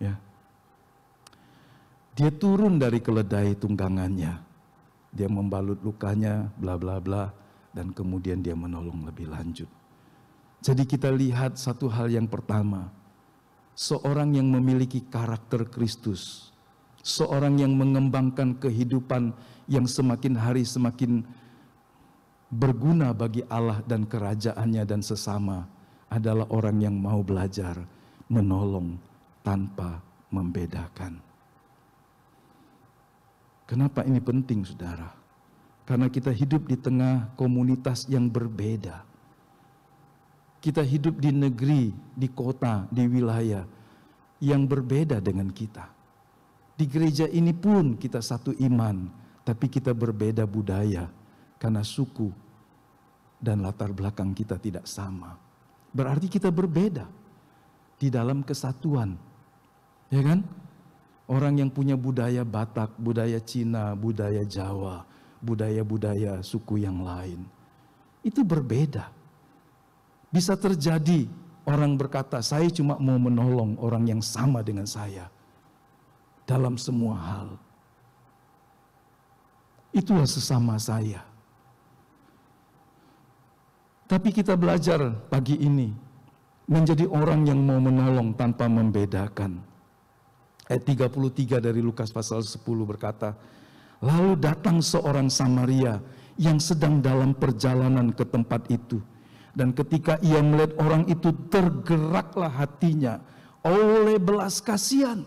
Ya. Dia turun dari keledai tunggangannya. Dia membalut lukanya, bla bla bla, dan kemudian dia menolong lebih lanjut. Jadi kita lihat satu hal yang pertama, seorang yang memiliki karakter Kristus, seorang yang mengembangkan kehidupan yang semakin hari semakin berguna bagi Allah dan kerajaannya dan sesama, adalah orang yang mau belajar menolong tanpa membedakan. Kenapa ini penting, saudara? Karena kita hidup di tengah komunitas yang berbeda. Kita hidup di negeri, di kota, di wilayah yang berbeda dengan kita. Di gereja ini pun kita satu iman, tapi kita berbeda budaya karena suku dan latar belakang kita tidak sama. Berarti kita berbeda di dalam kesatuan, ya kan? Orang yang punya budaya Batak, budaya Cina, budaya Jawa, budaya-budaya suku yang lain, itu berbeda. Bisa terjadi orang berkata, saya cuma mau menolong orang yang sama dengan saya dalam semua hal. Itulah sesama saya. Tapi kita belajar pagi ini menjadi orang yang mau menolong tanpa membedakan. Ayat 33 dari Lukas pasal 10 berkata, lalu datang seorang Samaria yang sedang dalam perjalanan ke tempat itu. Dan ketika ia melihat orang itu, tergeraklah hatinya oleh belas kasihan.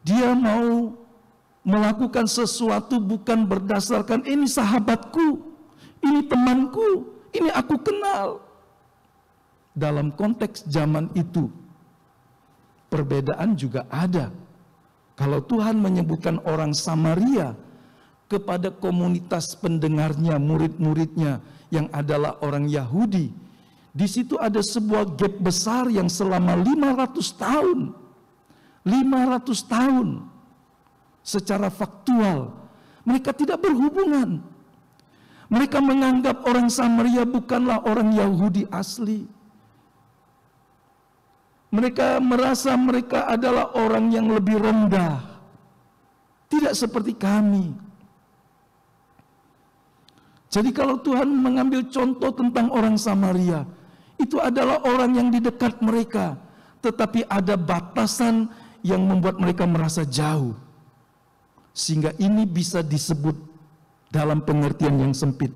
Dia mau melakukan sesuatu bukan berdasarkan ini sahabatku, ini temanku, ini aku kenal. Dalam konteks zaman itu, perbedaan juga ada. Kalau Tuhan menyebutkan orang Samaria kepada komunitas pendengarnya, murid-muridnya yang adalah orang Yahudi, di situ ada sebuah gap besar yang selama 500 tahun. 500 tahun secara faktual mereka tidak berhubungan. Mereka menganggap orang Samaria bukanlah orang Yahudi asli. Mereka merasa mereka adalah orang yang lebih rendah. Tidak seperti kami. Jadi kalau Tuhan mengambil contoh tentang orang Samaria, itu adalah orang yang di dekat mereka, tetapi ada batasan yang membuat mereka merasa jauh. Sehingga ini bisa disebut dalam pengertian yang sempit,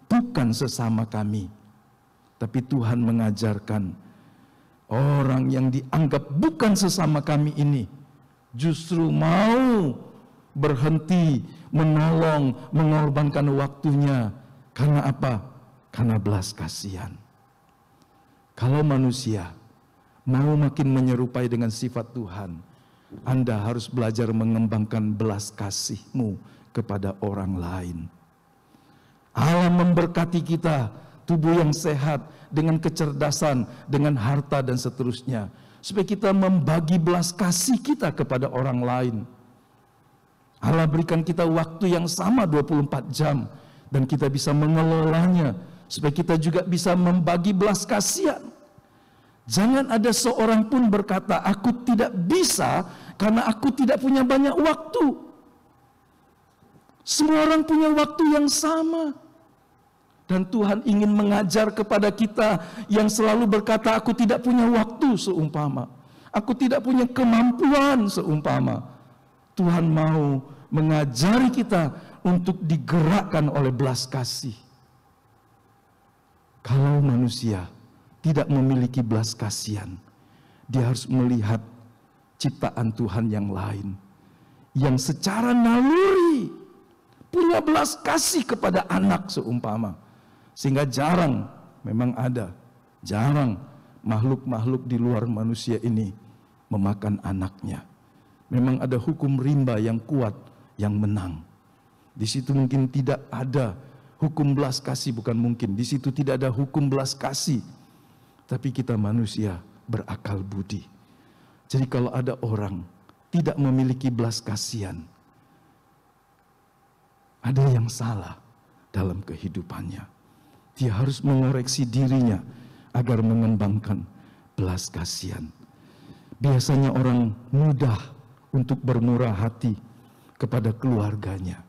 bukan sesama kami. Tapi Tuhan mengajarkan, orang yang dianggap bukan sesama kami ini justru mau berhenti, menolong, mengorbankan waktunya. Karena apa? Karena belas kasihan. Kalau manusia mau makin menyerupai dengan sifat Tuhan, Anda harus belajar mengembangkan belas kasihmu kepada orang lain. Allah memberkati kita, tubuh yang sehat, dengan kecerdasan, dengan harta dan seterusnya, supaya kita membagi belas kasih kita kepada orang lain. Allah berikan kita waktu yang sama 24 jam dan kita bisa mengelolanya supaya kita juga bisa membagi belas kasihan. Jangan ada seorang pun berkata, aku tidak bisa karena aku tidak punya banyak waktu. Semua orang punya waktu yang sama. Dan Tuhan ingin mengajar kepada kita yang selalu berkata, aku tidak punya waktu seumpama, aku tidak punya kemampuan seumpama. Tuhan mau mengajari kita untuk digerakkan oleh belas kasih. Kalau manusia tidak memiliki belas kasihan, dia harus melihat ciptaan Tuhan yang lain, yang secara naluri punya belas kasih kepada anak seumpama. Sehingga jarang, memang ada, jarang makhluk-makhluk di luar manusia ini memakan anaknya. Memang ada hukum rimba yang kuat, yang menang. Di situ mungkin tidak ada hukum belas kasih, bukan mungkin. Di situ tidak ada hukum belas kasih. Tapi kita manusia berakal budi. Jadi kalau ada orang tidak memiliki belas kasihan, ada yang salah dalam kehidupannya. Dia harus mengoreksi dirinya agar mengembangkan belas kasihan. Biasanya orang mudah untuk bermurah hati kepada keluarganya,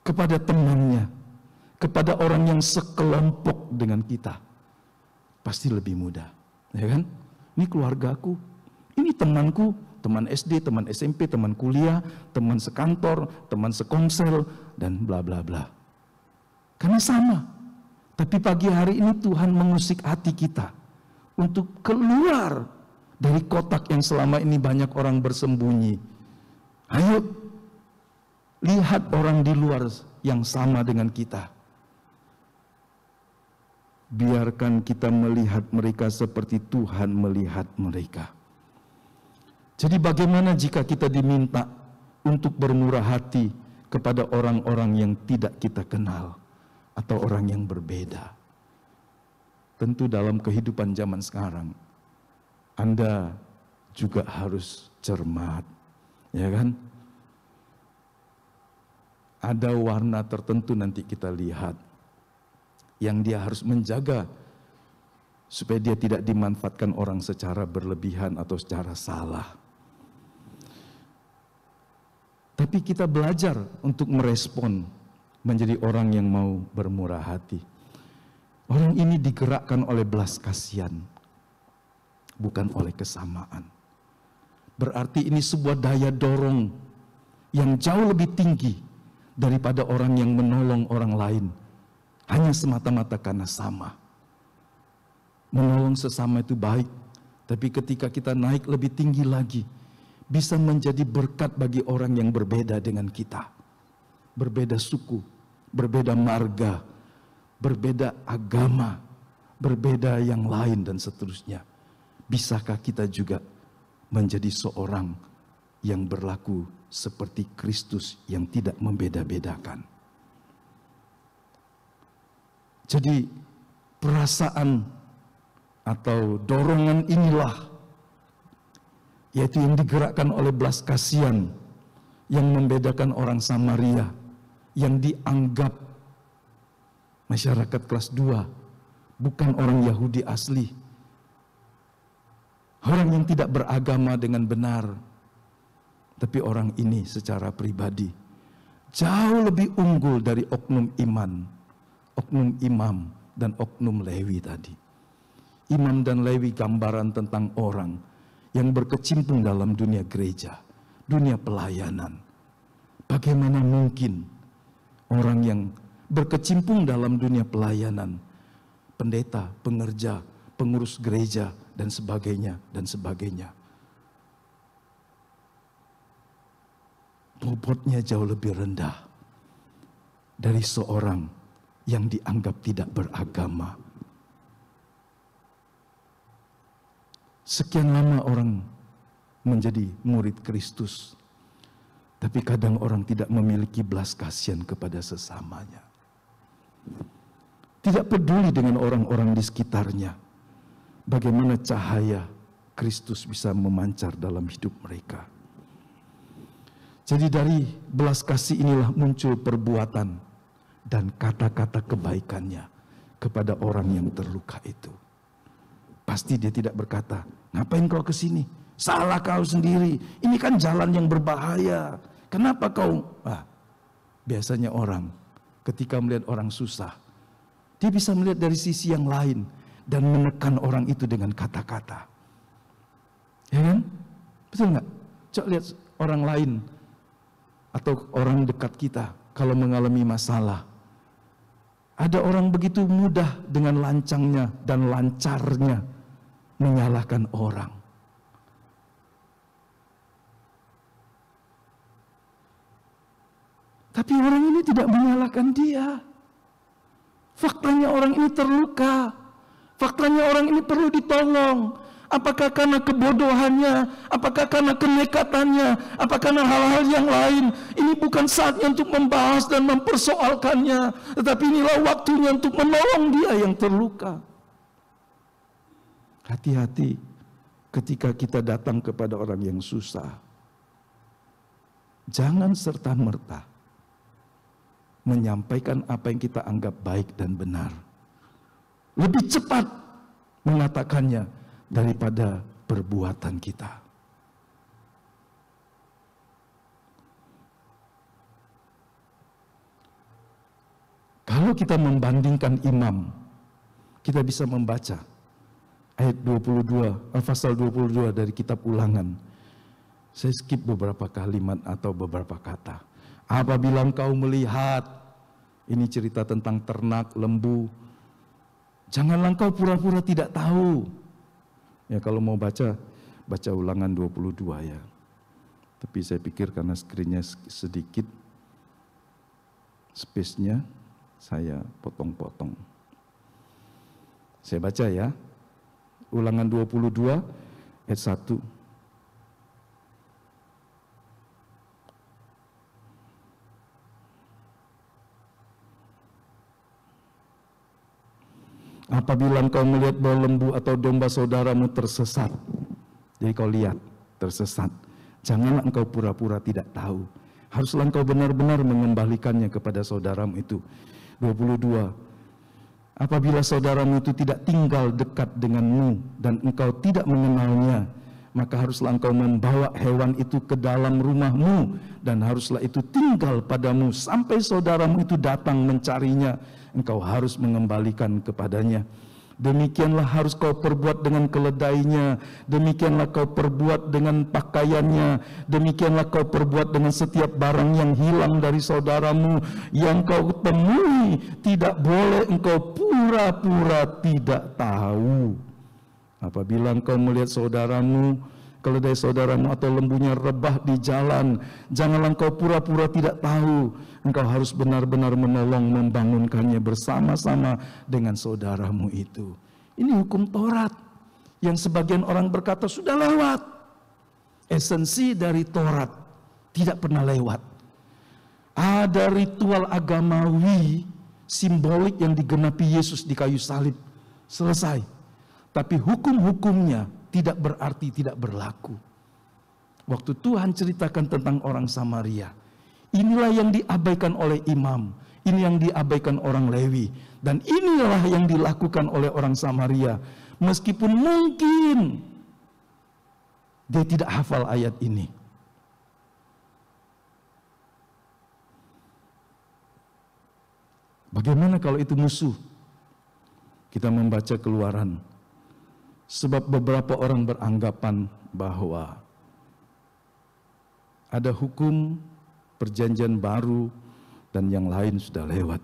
kepada temannya, kepada orang yang sekelompok dengan kita. Pasti lebih mudah, ya kan? Ini keluargaku, ini temanku, teman SD, teman SMP, teman kuliah, teman sekantor, teman sekomsel, dan bla bla bla. Karena sama. Tapi pagi hari ini Tuhan mengusik hati kita untuk keluar dari kotak yang selama ini banyak orang bersembunyi. Ayo, lihat orang di luar yang sama dengan kita. Biarkan kita melihat mereka seperti Tuhan melihat mereka. Jadi bagaimana jika kita diminta untuk bermurah hati kepada orang-orang yang tidak kita kenal? Atau orang yang berbeda. Tentu dalam kehidupan zaman sekarang, Anda juga harus cermat, ya kan? Ada warna tertentu nanti kita lihat, yang dia harus menjaga, supaya dia tidak dimanfaatkan orang secara berlebihan atau secara salah. Tapi kita belajar untuk merespon, menjadi orang yang mau bermurah hati. Orang ini digerakkan oleh belas kasihan, bukan oleh kesamaan. Berarti ini sebuah daya dorong yang jauh lebih tinggi daripada orang yang menolong orang lain hanya semata-mata karena sama. Menolong sesama itu baik, tapi ketika kita naik lebih tinggi lagi, bisa menjadi berkat bagi orang yang berbeda dengan kita. Berbeda suku, berbeda marga, berbeda agama, berbeda yang lain dan seterusnya. Bisakah kita juga menjadi seorang yang berlaku seperti Kristus yang tidak membeda-bedakan? Jadi perasaan atau dorongan inilah, yaitu yang digerakkan oleh belas kasihan, yang membedakan orang Samaria yang dianggap masyarakat kelas 2, bukan orang Yahudi asli, orang yang tidak beragama dengan benar. Tapi orang ini secara pribadi jauh lebih unggul dari oknum iman, oknum imam, dan oknum Lewi tadi. Imam dan Lewi gambaran tentang orang yang berkecimpung dalam dunia gereja, dunia pelayanan. Bagaimana mungkin orang yang berkecimpung dalam dunia pelayanan, pendeta, pengerja, pengurus gereja, dan sebagainya, dan sebagainya, bobotnya jauh lebih rendah dari seorang yang dianggap tidak beragama. Sekian lama orang menjadi murid Kristus, tapi kadang orang tidak memiliki belas kasihan kepada sesamanya. Tidak peduli dengan orang-orang di sekitarnya, bagaimana cahaya Kristus bisa memancar dalam hidup mereka. Jadi dari belas kasih inilah muncul perbuatan dan kata-kata kebaikannya kepada orang yang terluka itu. Pasti dia tidak berkata, ngapain kau kesini? Salah kau sendiri. Ini kan jalan yang berbahaya. Kenapa kau? Biasanya orang ketika melihat orang susah, dia bisa melihat dari sisi yang lain dan menekan orang itu dengan kata-kata. Ya kan? Betul nggak? Coba lihat orang lain atau orang dekat kita kalau mengalami masalah. Ada orang begitu mudah dengan lancangnya dan lancarnya menyalahkan orang. Tapi orang ini tidak menyalahkan dia. Faktanya orang ini terluka. Faktanya orang ini perlu ditolong. Apakah karena kebodohannya? Apakah karena kenekatannya? Apakah karena hal-hal yang lain? Ini bukan saatnya untuk membahas dan mempersoalkannya. Tetapi inilah waktunya untuk menolong dia yang terluka. Hati-hati ketika kita datang kepada orang yang susah. Jangan serta-merta menyampaikan apa yang kita anggap baik dan benar. Lebih cepat mengatakannya daripada perbuatan kita. Kalau kita membandingkan imam, kita bisa membaca ayat 22, pasal 22 dari kitab Ulangan. Saya skip beberapa kalimat atau beberapa kata. Apabila engkau melihat, ini cerita tentang ternak, lembu, janganlah engkau pura-pura tidak tahu. Ya kalau mau baca Ulangan 22 ya. Tapi saya pikir karena skrinnya sedikit, space-nya saya potong-potong. Saya baca ya. Ulangan 22 ayat 1. Apabila engkau melihat bahwa lembu atau domba saudaramu tersesat, jadi kau lihat tersesat, janganlah engkau pura-pura tidak tahu. Haruslah engkau benar-benar mengembalikannya kepada saudaramu itu. 22. Apabila saudaramu itu tidak tinggal dekat denganmu dan engkau tidak mengenalnya, maka haruslah engkau membawa hewan itu ke dalam rumahmu dan haruslah itu tinggal padamu sampai saudaramu itu datang mencarinya. Engkau harus mengembalikan kepadanya. Demikianlah harus kau perbuat dengan keledainya, demikianlah kau perbuat dengan pakaiannya, demikianlah kau perbuat dengan setiap barang yang hilang dari saudaramu yang kau temui. Tidak boleh engkau pura-pura tidak tahu. Apabila engkau melihat saudaramu, keledai saudaramu atau lembunya rebah di jalan, janganlah engkau pura-pura tidak tahu. Engkau harus benar-benar menolong membangunkannya bersama-sama dengan saudaramu itu. Ini hukum Taurat yang sebagian orang berkata sudah lewat. Esensi dari Taurat tidak pernah lewat. Ada ritual agamawi simbolik yang digenapi Yesus di kayu salib. Selesai. Tapi hukum-hukumnya tidak berarti tidak berlaku. Waktu Tuhan ceritakan tentang orang Samaria, inilah yang diabaikan oleh imam, ini yang diabaikan orang Lewi, dan inilah yang dilakukan oleh orang Samaria. Meskipun mungkin dia tidak hafal ayat ini. Bagaimana kalau itu musuh? Kita membaca Keluaran. Sebab beberapa orang beranggapan bahwa ada hukum perjanjian baru dan yang lain sudah lewat.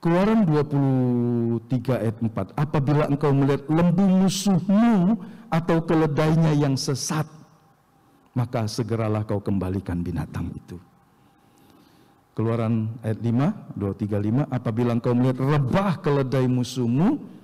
Keluaran 23 ayat 4. Apabila engkau melihat lembu musuhmu atau keledainya yang sesat, maka segeralah kau kembalikan binatang itu. Keluaran ayat 5, 235. Apabila engkau melihat rebah keledai musuhmu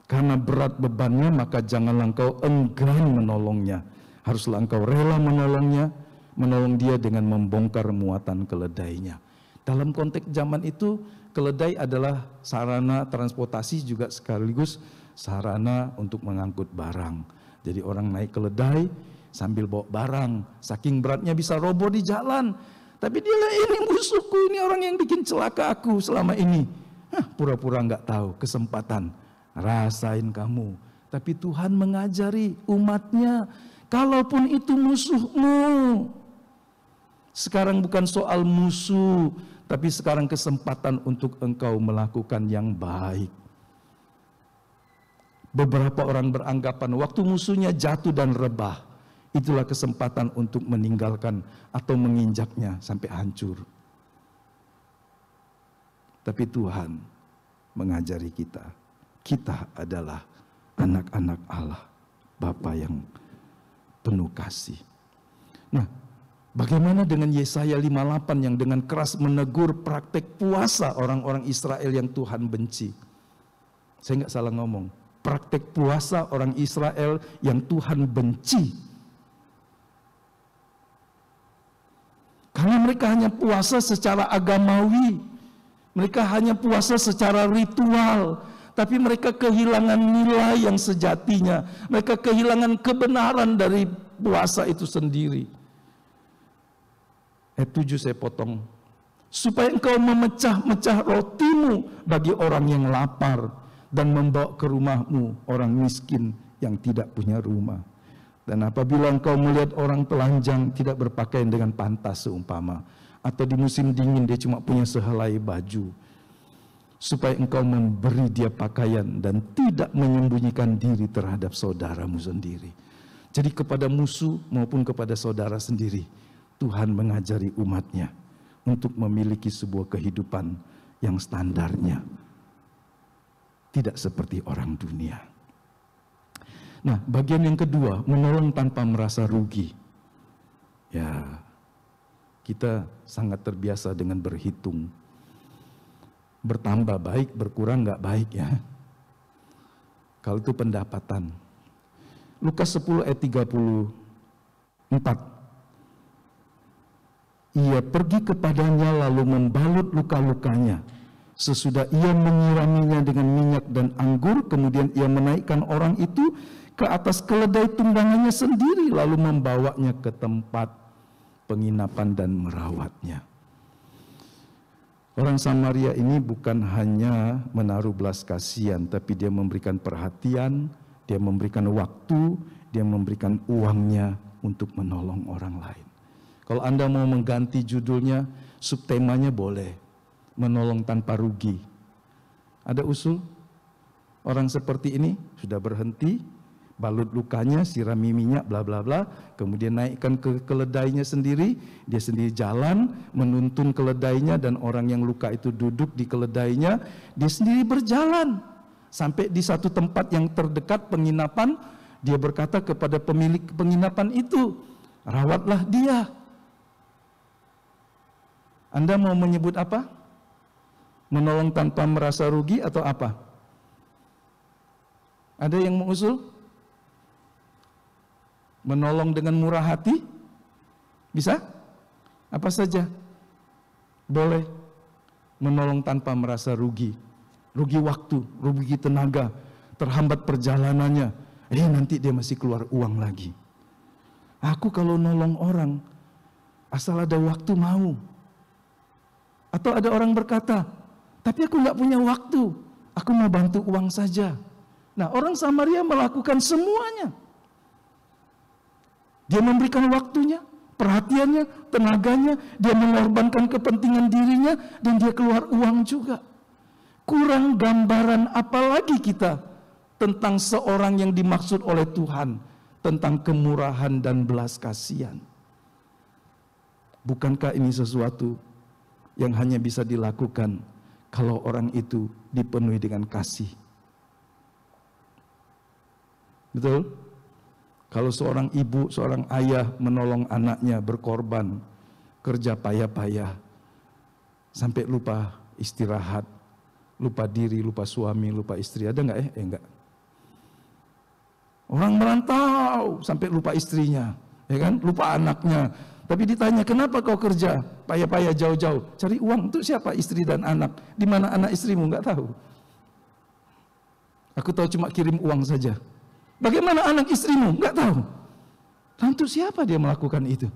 karena berat bebannya, maka janganlah engkau enggan menolongnya. Haruslah engkau rela menolongnya, menolong dia dengan membongkar muatan keledainya. Dalam konteks zaman itu, keledai adalah sarana transportasi juga sekaligus sarana untuk mengangkut barang. Jadi orang naik keledai sambil bawa barang, saking beratnya bisa roboh di jalan. Tapi dia lah, ini musuhku, ini orang yang bikin celaka aku selama ini. Pura-pura nggak tahu kesempatan. Rasain kamu Tapi Tuhan mengajari umatnya, kalaupun itu musuhmu. Sekarang bukan soal musuh, tapi sekarang kesempatan untuk engkau melakukan yang baik. Beberapa orang beranggapan waktu musuhnya jatuh dan rebah, itulah kesempatan untuk meninggalkan atau menginjaknya sampai hancur. Tapi Tuhan mengajari kita adalah anak-anak Allah, Bapa yang penuh kasih. Nah, bagaimana dengan Yesaya 58 yang dengan keras menegur praktek puasa orang-orang Israel yang Tuhan benci? Saya nggak salah ngomong, praktek puasa orang Israel yang Tuhan benci. Karena mereka hanya puasa secara agamawi. Mereka hanya puasa secara ritual, tapi mereka kehilangan nilai yang sejatinya. Mereka kehilangan kebenaran dari puasa itu sendiri. Ayat 7 saya potong. Supaya engkau memecah-mecah rotimu bagi orang yang lapar dan membawa ke rumahmu orang miskin yang tidak punya rumah. Dan apabila engkau melihat orang telanjang tidak berpakaian dengan pantas seumpama, atau di musim dingin dia cuma punya sehelai baju, supaya engkau memberi dia pakaian dan tidak menyembunyikan diri terhadap saudaramu sendiri. Jadi kepada musuh maupun kepada saudara sendiri, Tuhan mengajari umatnya untuk memiliki sebuah kehidupan yang standarnya tidak seperti orang dunia. Nah, bagian yang kedua, menolong tanpa merasa rugi. Ya, kita sangat terbiasa dengan berhitung. Bertambah baik, berkurang nggak baik ya. Kalau itu pendapatan. Lukas 10 ayat 34. Ia pergi kepadanya lalu membalut luka-lukanya. Sesudah ia menyiraminya dengan minyak dan anggur, kemudian ia menaikkan orang itu ke atas keledai tunggangannya sendiri, lalu membawanya ke tempat penginapan dan merawatnya. Orang Samaria ini bukan hanya menaruh belas kasihan, tapi dia memberikan perhatian, dia memberikan waktu, dia memberikan uangnya untuk menolong orang lain. Kalau Anda mau mengganti judulnya, subtemanya boleh, menolong tanpa rugi. Ada usul? Orang seperti ini sudah berhenti, balut lukanya, sirami minyak, bla bla bla, kemudian naikkan ke keledainya sendiri, dia sendiri jalan, menuntun keledainya, dan orang yang luka itu duduk di keledainya, dia sendiri berjalan sampai di satu tempat yang terdekat penginapan. Dia berkata kepada pemilik penginapan itu, rawatlah dia. Anda mau menyebut apa? Menolong tanpa merasa rugi atau apa? Ada yang mengusul? Menolong dengan murah hati? Bisa? Apa saja? Boleh. Menolong tanpa merasa rugi. Rugi waktu, rugi tenaga, terhambat perjalanannya. Nanti dia masih keluar uang lagi. Aku kalau nolong orang, asal ada waktu mau. Atau ada orang berkata, tapi aku nggak punya waktu, aku mau bantu uang saja. Nah, orang Samaria melakukan semuanya. Dia memberikan waktunya, perhatiannya, tenaganya, dia mengorbankan kepentingan dirinya, dan dia keluar uang juga. Kurang gambaran apalagi kita tentang seorang yang dimaksud oleh Tuhan, tentang kemurahan dan belas kasihan. Bukankah ini sesuatu yang hanya bisa dilakukan kalau orang itu dipenuhi dengan kasih? Betul? Kalau seorang ibu, seorang ayah menolong anaknya berkorban, kerja payah-payah, sampai lupa istirahat, lupa diri, lupa suami, lupa istri. Ada nggak enggak. Orang merantau sampai lupa istrinya, ya kan? Lupa anaknya. Tapi ditanya, kenapa kau kerja payah-payah jauh-jauh? Cari uang untuk siapa? Istri dan anak. Di mana anak istrimu? Nggak tahu. Aku tahu cuma kirim uang saja. Bagaimana anak istrimu? Nggak tahu. Dan untuk siapa dia melakukan itu?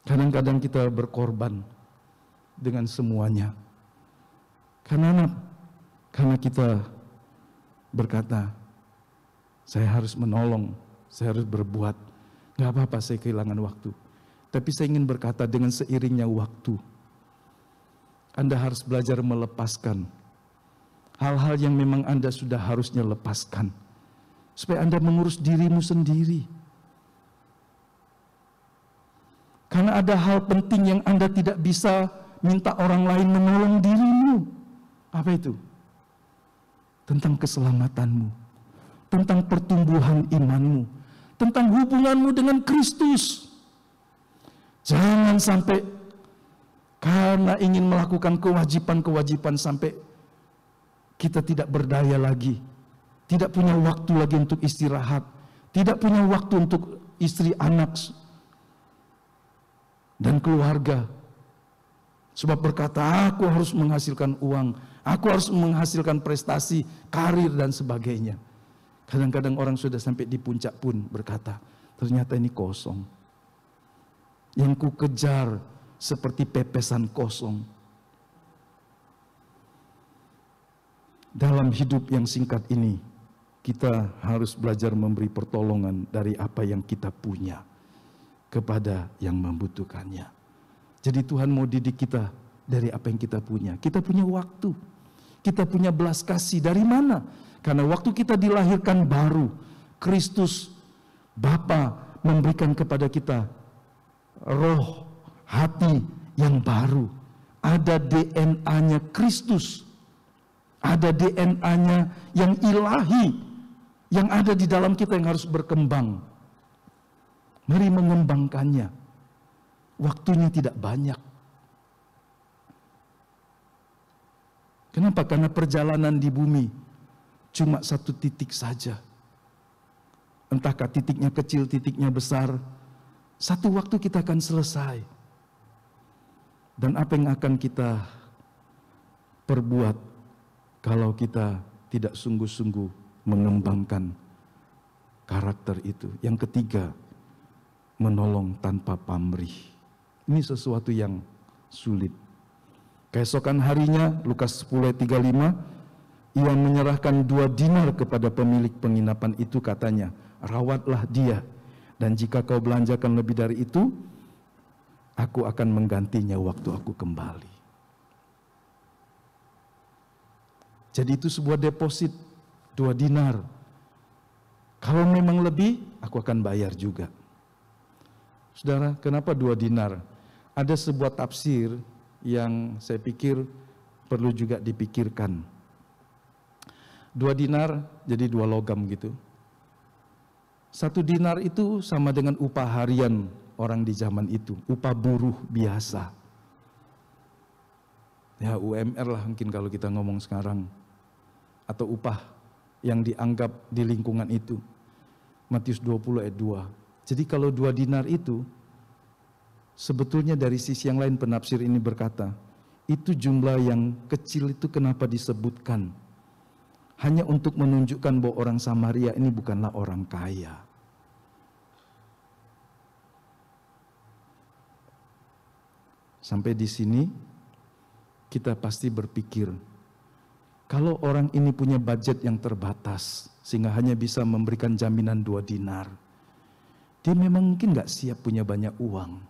Kadang-kadang kita berkorban dengan semuanya. Karena kita berkata, saya harus menolong, saya harus berbuat. Gak apa-apa saya kehilangan waktu. Tapi saya ingin berkata dengan seiringnya waktu, Anda harus belajar melepaskan hal-hal yang memang Anda sudah harusnya lepaskan. Supaya Anda mengurus dirimu sendiri. Karena ada hal penting yang Anda tidak bisa minta orang lain menolong dirimu. Apa itu? Tentang keselamatanmu, tentang pertumbuhan imanmu, tentang hubunganmu dengan Kristus. Jangan sampai karena ingin melakukan kewajiban-kewajiban sampai kita tidak berdaya lagi, tidak punya waktu lagi untuk istirahat, tidak punya waktu untuk istri, anak, dan keluarga. Sebab berkata, aku harus menghasilkan uang, aku harus menghasilkan prestasi, karir dan sebagainya. Kadang-kadang orang sudah sampai di puncak pun berkata, ternyata ini kosong. Yang ku kejar seperti pepesan kosong. Dalam hidup yang singkat ini, kita harus belajar memberi pertolongan dari apa yang kita punya kepada yang membutuhkannya. Jadi Tuhan mau didik kita dari apa yang kita punya. Kita punya waktu, kita punya belas kasih. Dari mana? Karena waktu kita dilahirkan baru, Kristus Bapa memberikan kepada kita roh, hati yang baru. Ada DNA-nya Kristus. Ada DNA-nya yang ilahi, yang ada di dalam kita yang harus berkembang. Mari mengembangkannya. Waktunya tidak banyak. Kenapa? Karena perjalanan di bumi cuma satu titik saja. Entahkah titiknya kecil, titiknya besar. Satu waktu kita akan selesai. Dan apa yang akan kita perbuat kalau kita tidak sungguh-sungguh mengembangkan karakter itu. Yang ketiga, menolong tanpa pamrih. Ini sesuatu yang sulit. Keesokan harinya, Lukas 10:35, ia menyerahkan 2 dinar kepada pemilik penginapan itu, katanya, rawatlah dia, dan jika kau belanjakan lebih dari itu, aku akan menggantinya waktu aku kembali. Jadi itu sebuah deposit 2 dinar. Kalau memang lebih, aku akan bayar juga. Saudara, kenapa 2 dinar? Ada sebuah tafsir yang saya pikir perlu juga dipikirkan. 2 dinar jadi 2 logam gitu. 1 dinar itu sama dengan upah harian orang di zaman itu, upah buruh biasa. Ya UMR lah mungkin kalau kita ngomong sekarang. Atau upah yang dianggap di lingkungan itu. Matius 20 ayat 2. Jadi kalau 2 dinar itu, sebetulnya dari sisi yang lain penafsir ini berkata, itu jumlah yang kecil itu kenapa disebutkan? Hanya untuk menunjukkan bahwa orang Samaria ini bukanlah orang kaya. Sampai di sini kita pasti berpikir, kalau orang ini punya budget yang terbatas, sehingga hanya bisa memberikan jaminan 2 dinar, dia memang mungkin gak siap punya banyak uang.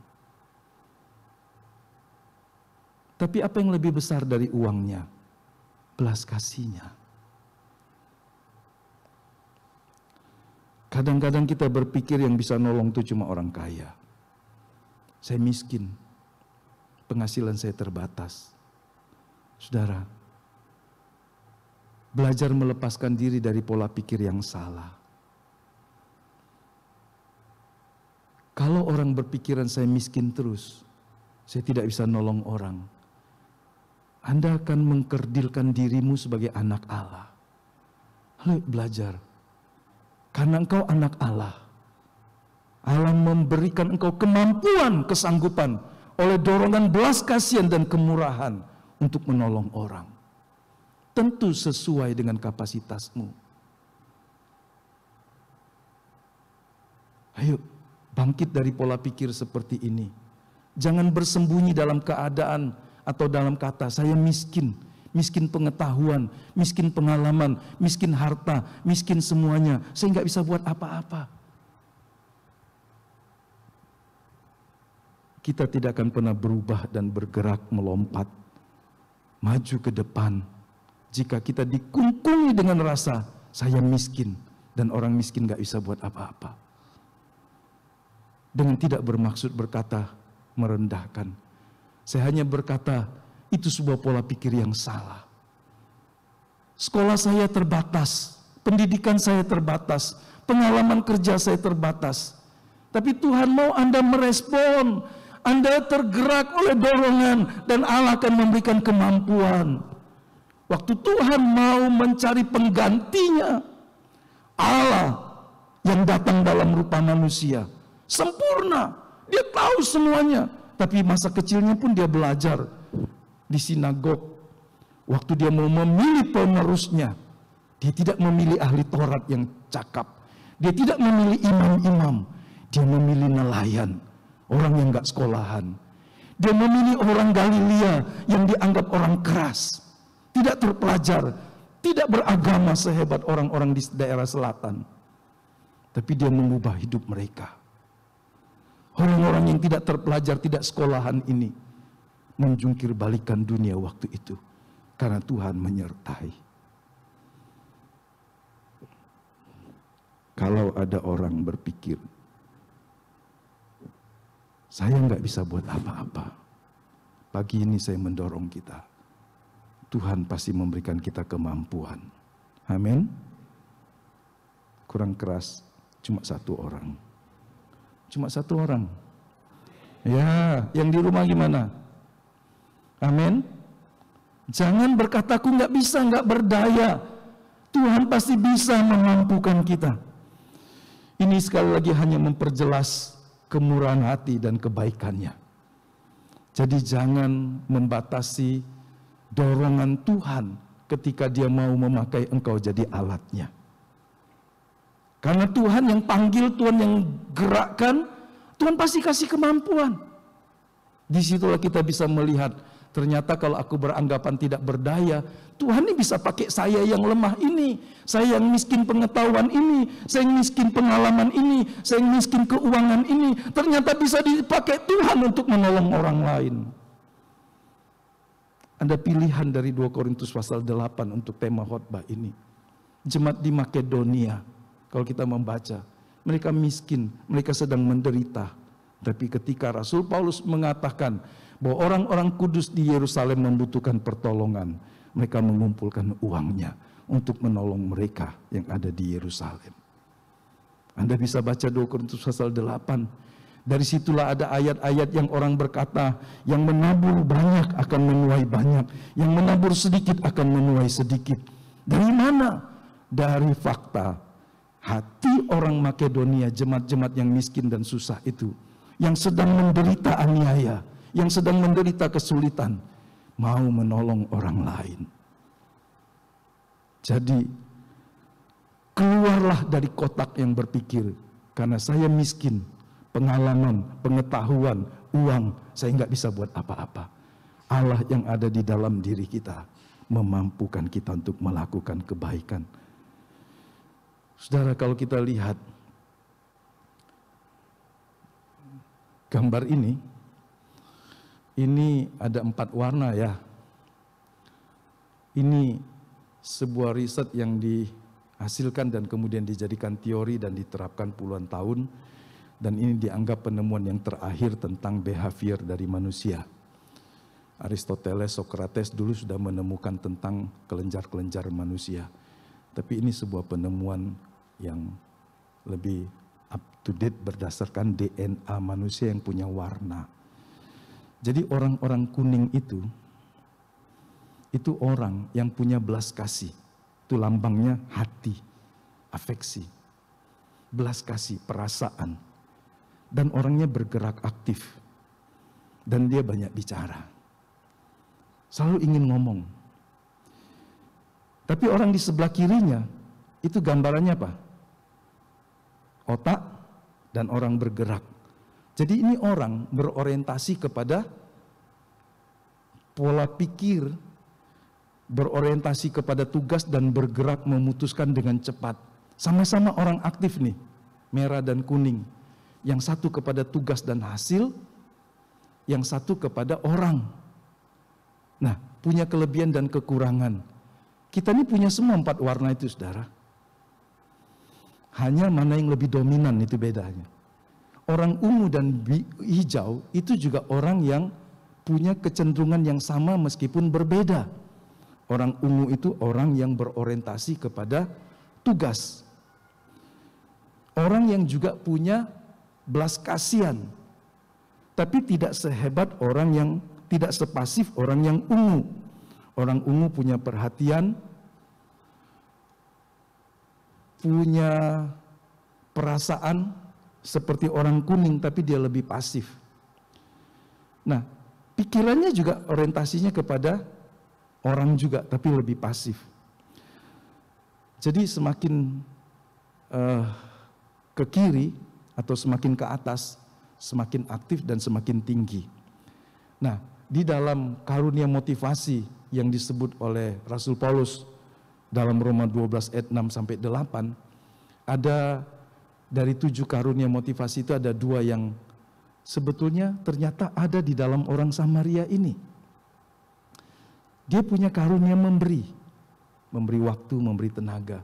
Tapi apa yang lebih besar dari uangnya? Belas kasihnya. Kadang-kadang kita berpikir yang bisa nolong itu cuma orang kaya. Saya miskin, penghasilan saya terbatas. Saudara, belajar melepaskan diri dari pola pikir yang salah. Kalau orang berpikiran saya miskin terus, saya tidak bisa nolong orang, Anda akan mengkerdilkan dirimu sebagai anak Allah. Lalu belajar. Karena engkau anak Allah. Allah memberikan engkau kemampuan, kesanggupan oleh dorongan belas kasihan dan kemurahan untuk menolong orang. Tentu sesuai dengan kapasitasmu. Ayo, bangkit dari pola pikir seperti ini. Jangan bersembunyi dalam keadaan atau dalam kata, saya miskin. miskin pengetahuan, miskin pengalaman, miskin harta, miskin semuanya. Saya nggak bisa buat apa-apa. Kita tidak akan pernah berubah dan bergerak melompat, maju ke depan, jika kita dikungkungi dengan rasa, saya miskin, dan orang miskin nggak bisa buat apa-apa. Dengan tidak bermaksud berkata merendahkan. Saya hanya berkata, itu sebuah pola pikir yang salah. Sekolah saya terbatas, pendidikan saya terbatas, pengalaman kerja saya terbatas. Tapi Tuhan mau Anda merespon, Anda tergerak oleh dorongan, dan Allah akan memberikan kemampuan. Waktu Tuhan mau mencari penggantinya, Allah yang datang dalam rupa manusia, sempurna, dia tahu semuanya. Tapi masa kecilnya pun dia belajar di sinagog. Waktu dia mau memilih penerusnya, dia tidak memilih ahli Taurat yang cakap. Dia tidak memilih imam-imam, dia memilih nelayan, orang yang gak sekolahan. Dia memilih orang Galilea yang dianggap orang keras, tidak terpelajar, tidak beragama sehebat orang-orang di daerah selatan. Tapi dia mengubah hidup mereka. Orang-orang yang tidak terpelajar, tidak sekolahan ini menjungkir balikan dunia waktu itu. Karena Tuhan menyertai. Kalau ada orang berpikir, saya nggak bisa buat apa-apa. Pagi ini saya mendorong kita. Tuhan pasti memberikan kita kemampuan. Amin. Kurang keras, cuma satu orang. Cuma satu orang. Ya, yang di rumah gimana? Amin. Jangan berkata aku nggak bisa, nggak berdaya. Tuhan pasti bisa memampukan kita. Ini sekali lagi hanya memperjelas kemurahan hati dan kebaikannya. Jadi jangan membatasi dorongan Tuhan ketika dia mau memakai engkau jadi alatnya. Karena Tuhan yang panggil, Tuhan yang gerakkan, Tuhan pasti kasih kemampuan. Disitulah kita bisa melihat, ternyata kalau aku beranggapan tidak berdaya, Tuhan ini bisa pakai saya yang lemah ini, saya yang miskin pengetahuan ini, saya yang miskin pengalaman ini, saya yang miskin keuangan ini, ternyata bisa dipakai Tuhan untuk menolong orang lain. Ada pilihan dari 2 Korintus pasal 8 untuk tema khotbah ini. Jemaat di Makedonia, kalau kita membaca, mereka miskin, mereka sedang menderita. Tapi ketika Rasul Paulus mengatakan bahwa orang-orang kudus di Yerusalem membutuhkan pertolongan, mereka mengumpulkan uangnya untuk menolong mereka yang ada di Yerusalem. Anda bisa baca 2 Korintus pasal 8. Dari situlah ada ayat-ayat yang orang berkata, yang menabur banyak akan menuai banyak, yang menabur sedikit akan menuai sedikit. Dari mana? Dari fakta hati orang Makedonia, jemaat-jemaat yang miskin dan susah itu, yang sedang menderita aniaya, yang sedang menderita kesulitan, mau menolong orang lain. Jadi, keluarlah dari kotak yang berpikir, karena saya miskin, pengalaman, pengetahuan, uang, saya nggak bisa buat apa-apa. Allah yang ada di dalam diri kita, memampukan kita untuk melakukan kebaikan. Saudara, kalau kita lihat gambar ini ada 4 warna ya. Ini sebuah riset yang dihasilkan dan kemudian dijadikan teori dan diterapkan puluhan tahun. Dan ini dianggap penemuan yang terakhir tentang behavior dari manusia. Aristoteles, Socrates dulu sudah menemukan tentang kelenjar-kelenjar manusia. Tapi ini sebuah penemuan yang lebih up to date berdasarkan DNA manusia yang punya warna. Jadi orang-orang kuning itu orang yang punya belas kasih. Itu lambangnya hati, afeksi, belas kasih, perasaan. Dan orangnya bergerak aktif. Dan dia banyak bicara. Selalu ingin ngomong. Tapi orang di sebelah kirinya, itu gambarannya apa? Otak dan orang bergerak. Jadi ini orang berorientasi kepada pola pikir berorientasi kepada tugas dan bergerak memutuskan dengan cepat. Sama-sama orang aktif nih, merah dan kuning. Yang satu kepada tugas dan hasil, yang satu kepada orang. Nah, punya kelebihan dan kekurangan. Kita ini punya semua 4 warna itu, saudara. Hanya mana yang lebih dominan itu bedanya. Orang ungu dan hijau itu juga orang yang punya kecenderungan yang sama meskipun berbeda. Orang ungu itu orang yang berorientasi kepada tugas. Orang yang juga punya belas kasihan, tapi tidak sehebat orang yang tidak sepasif orang yang ungu. Orang ungu punya perhatian, punya perasaan seperti orang kuning, tapi dia lebih pasif. Nah, pikirannya juga orientasinya kepada orang juga, tapi lebih pasif. Jadi semakin ke kiri atau semakin ke atas, semakin aktif dan semakin tinggi. Nah, di dalam karunia motivasi yang disebut oleh Rasul Paulus dalam Roma 12 ayat 6 sampai 8, ada dari 7 karunia motivasi itu ada 2 yang sebetulnya ternyata ada di dalam orang Samaria ini. Dia punya karunia memberi waktu, memberi tenaga.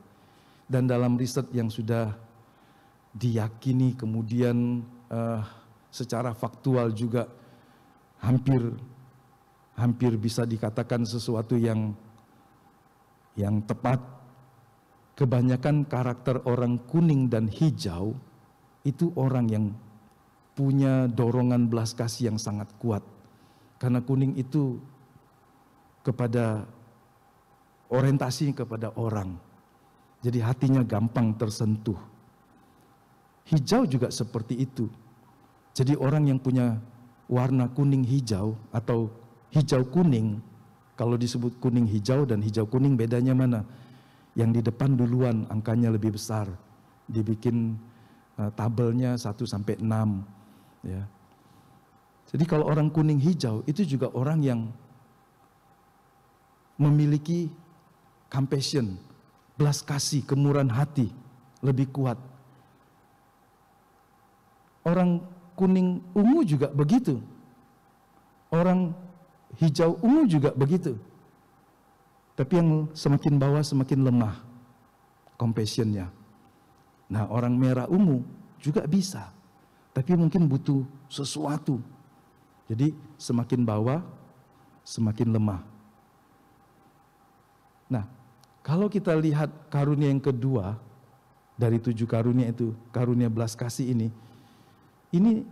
Dan dalam riset yang sudah diyakini kemudian secara faktual juga hampir bisa dikatakan sesuatu yang tepat. Kebanyakan karakter orang kuning dan hijau itu orang yang punya dorongan belas kasih yang sangat kuat. Karena kuning itu kepada orientasi kepada orang. Jadi hatinya gampang tersentuh. Hijau juga seperti itu. Jadi orang yang punya warna kuning hijau atau hijau kuning, kalau disebut kuning hijau dan hijau kuning bedanya mana? Yang di depan duluan angkanya lebih besar. Dibikin tabelnya 1 sampai 6 ya. Jadi kalau orang kuning hijau itu juga orang yang memiliki compassion, belas kasih, kemurahan hati lebih kuat. Orang kuning ungu juga begitu. Orang hijau ungu juga begitu. Tapi yang semakin bawah semakin lemah compassionnya. Nah, orang merah ungu juga bisa. Tapi mungkin butuh sesuatu. Jadi semakin bawah semakin lemah. Nah, kalau kita lihat karunia yang kedua dari 7 karunia itu, karunia belas kasih ini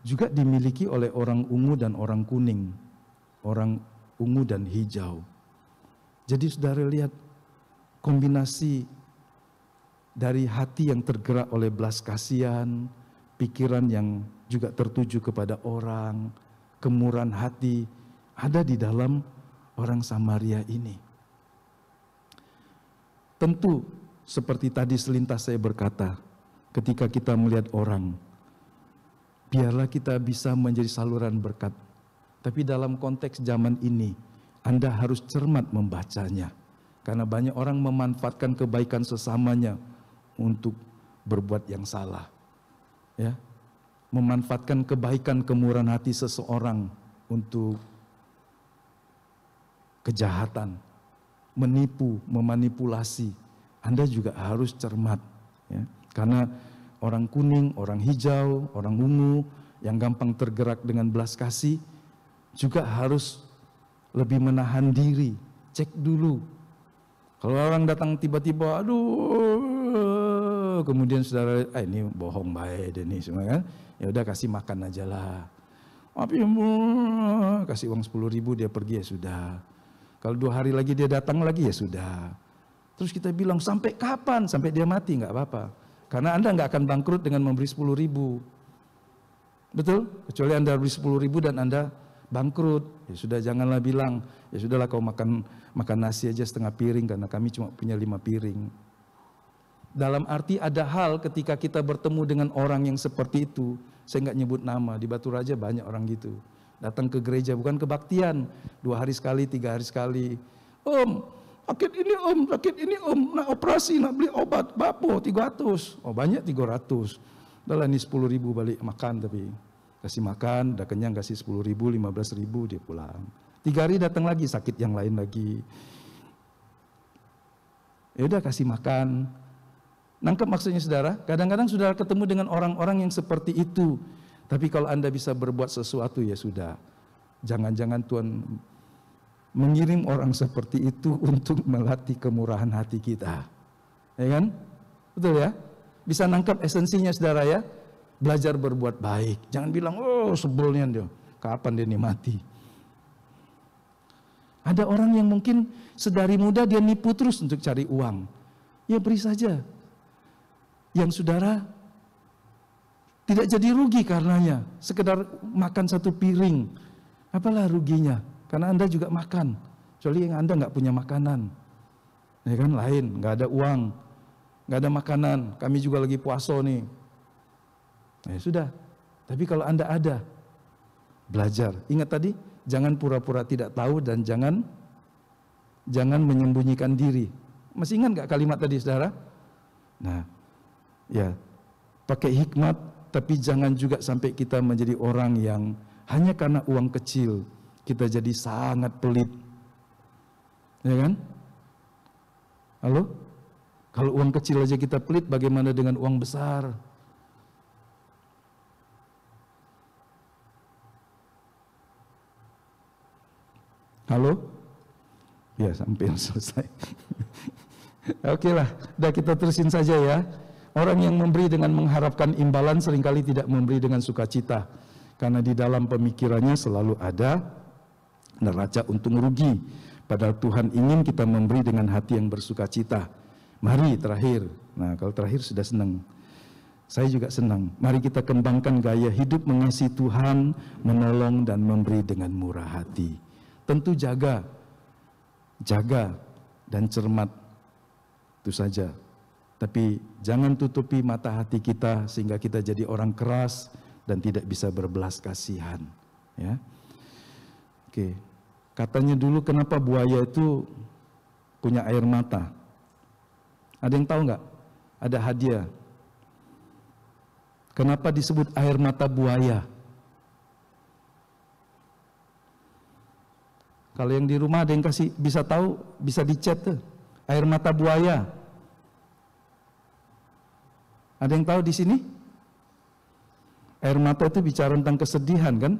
juga dimiliki oleh orang ungu dan orang kuning, orang ungu dan hijau. Jadi saudara lihat kombinasi dari hati yang tergerak oleh belas kasihan, pikiran yang juga tertuju kepada orang, kemurahan hati ada di dalam orang Samaria ini. Tentu seperti tadi selintas saya berkata, ketika kita melihat orang, biarlah kita bisa menjadi saluran berkat. Tapi dalam konteks zaman ini, Anda harus cermat membacanya. Karena banyak orang memanfaatkan kebaikan sesamanya untuk berbuat yang salah. Ya, memanfaatkan kebaikan kemurahan hati seseorang untuk kejahatan, menipu, memanipulasi. Anda juga harus cermat. Ya. Karena orang kuning, orang hijau, orang ungu yang gampang tergerak dengan belas kasih juga harus lebih menahan diri, cek dulu. Kalau orang datang tiba-tiba, aduh, kemudian saudara, ini bohong baik deh nih semua kan, ya udah kasih makan aja lah. Kasih uang 10.000 dia pergi ya sudah. Kalau 2 hari lagi dia datang lagi ya sudah. Terus kita bilang sampai kapan? Sampai dia mati nggak apa-apa. Karena Anda nggak akan bangkrut dengan memberi 10.000. Betul? Kecuali Anda beri 10.000 dan Anda bangkrut. Ya sudah janganlah bilang, ya sudahlah kau makan nasi aja setengah piring karena kami cuma punya 5 piring. Dalam arti ada hal ketika kita bertemu dengan orang yang seperti itu, saya nggak nyebut nama, di Batu Raja banyak orang gitu. Datang ke gereja bukan kebaktian, 2 hari sekali, 3 hari sekali. Om, sakit ini om, nak operasi, nak beli obat, bapo 300. Oh banyak 300. Udahlah ini 10.000 balik makan, tapi kasih makan, udah kenyang kasih 10.000, 15.000 dia pulang. 3 hari datang lagi sakit yang lain lagi. Ya udah kasih makan. Nangkep maksudnya saudara? Kadang-kadang saudara ketemu dengan orang-orang yang seperti itu. Tapi kalau Anda bisa berbuat sesuatu ya sudah. Jangan-jangan Tuhan mengirim orang seperti itu untuk melatih kemurahan hati kita. Ya kan? Betul ya? Bisa nangkep esensinya saudara ya? Belajar berbuat baik. Jangan bilang, oh sebelnya dia. Kapan dia nih mati? Ada orang yang mungkin sedari muda dia nipu terus untuk cari uang. Ya beri saja. Yang saudara tidak jadi rugi karenanya. Sekedar makan satu piring. Apalah ruginya? Karena Anda juga makan. Kecuali yang Anda nggak punya makanan. Ya kan lain, nggak ada uang. Nggak ada makanan. Kami juga lagi puasa nih. Ya sudah. Tapi kalau Anda ada, belajar. Ingat tadi, jangan pura-pura tidak tahu dan jangan menyembunyikan diri. Masih ingat nggak kalimat tadi saudara? Nah, ya pakai hikmat, tapi jangan juga sampai kita menjadi orang yang hanya karena uang kecil kita jadi sangat pelit. Ya kan? Halo? Kalau uang kecil aja kita pelit, bagaimana dengan uang besar? Halo? Ya sampai selesai. Oke lah, udah kita terusin saja ya. Orang yang memberi dengan mengharapkan imbalan seringkali tidak memberi dengan sukacita. Karena di dalam pemikirannya selalu ada neraca untung rugi. Padahal Tuhan ingin kita memberi dengan hati yang bersukacita. Mari terakhir. Nah kalau terakhir sudah senang. Saya juga senang. Mari kita kembangkan gaya hidup mengasihi Tuhan, menolong dan memberi dengan murah hati. Tentu jaga dan cermat, itu saja. Tapi jangan tutupi mata hati kita sehingga kita jadi orang keras dan tidak bisa berbelas kasihan. Ya, oke. Katanya dulu kenapa buaya itu punya air mata? Ada yang tahu nggak? Ada hadiah. Kenapa disebut air mata buaya? Kalau yang di rumah ada yang kasih bisa tahu, bisa dichat tuh. Air mata buaya. Ada yang tahu di sini? Air mata itu bicara tentang kesedihan kan?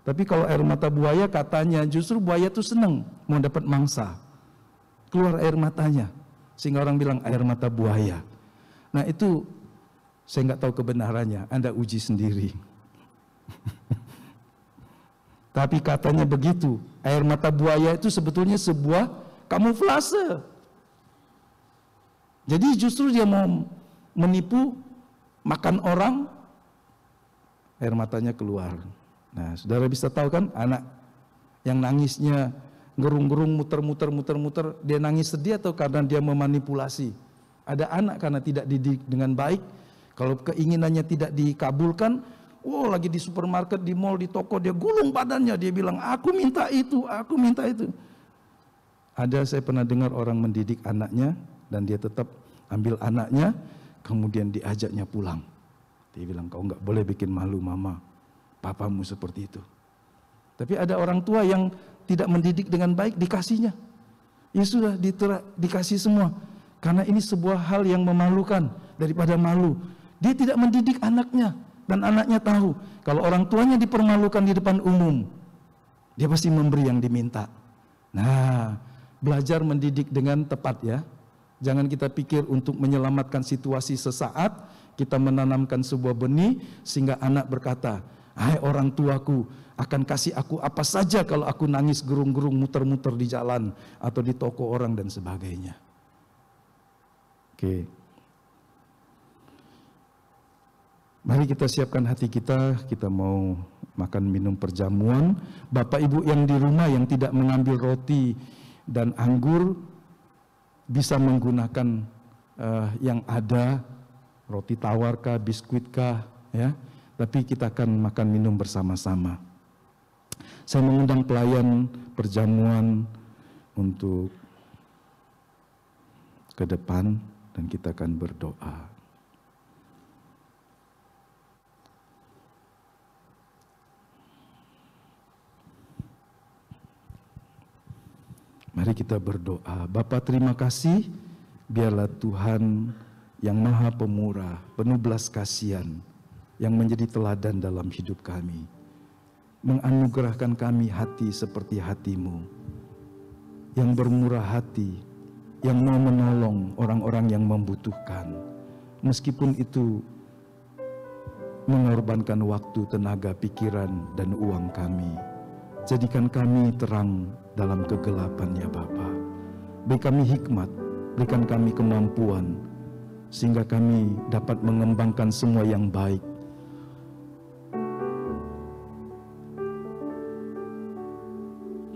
Tapi kalau air mata buaya katanya justru buaya itu senang mau dapat mangsa. Keluar air matanya. Sehingga orang bilang air mata buaya. Nah itu saya nggak tahu kebenarannya. Anda uji sendiri. Tapi katanya begitu, air mata buaya itu sebetulnya sebuah kamuflase. Jadi justru dia mau menipu, makan orang, air matanya keluar. Nah, saudara bisa tahu kan anak yang nangisnya gerung-gerung muter-muter, dia nangis sedih atau karena dia memanipulasi. Ada anak karena tidak dididik dengan baik, kalau keinginannya tidak dikabulkan, lagi di supermarket, di mall, di toko, dia gulung badannya, dia bilang, aku minta itu. Ada saya pernah dengar orang mendidik anaknya, dan dia tetap ambil anaknya, kemudian diajaknya pulang. Dia bilang, kau nggak boleh bikin malu mama, papamu seperti itu. Tapi ada orang tua yang tidak mendidik dengan baik, dikasihnya. Ya sudah, dikasih semua. Karena ini sebuah hal yang memalukan, daripada malu. Dia tidak mendidik anaknya. Dan anaknya tahu, kalau orang tuanya dipermalukan di depan umum, dia pasti memberi yang diminta. Nah, belajar mendidik dengan tepat ya. Jangan kita pikir untuk menyelamatkan situasi sesaat, kita menanamkan sebuah benih, sehingga anak berkata, hai orang tuaku, akan kasih aku apa saja kalau aku nangis gerung-gerung muter-muter di jalan, atau di toko orang dan sebagainya. Oke. Mari kita siapkan hati kita mau makan minum perjamuan. Bapak Ibu yang di rumah yang tidak mengambil roti dan anggur, bisa menggunakan yang ada, roti tawar kah, biskuit kah, ya. Tapi kita akan makan minum bersama-sama. Saya mengundang pelayan perjamuan untuk ke depan dan kita akan berdoa. Mari kita berdoa. Bapa, terima kasih, biarlah Tuhan yang Maha Pemurah, penuh belas kasihan, yang menjadi teladan dalam hidup kami, menganugerahkan kami hati seperti hati-Mu, yang bermurah hati, yang mau menolong orang-orang yang membutuhkan, meskipun itu mengorbankan waktu, tenaga, pikiran, dan uang kami. Jadikan kami terang dalam kegelapan, ya Bapa. Beri kami hikmat, berikan kami kemampuan, sehingga kami dapat mengembangkan semua yang baik.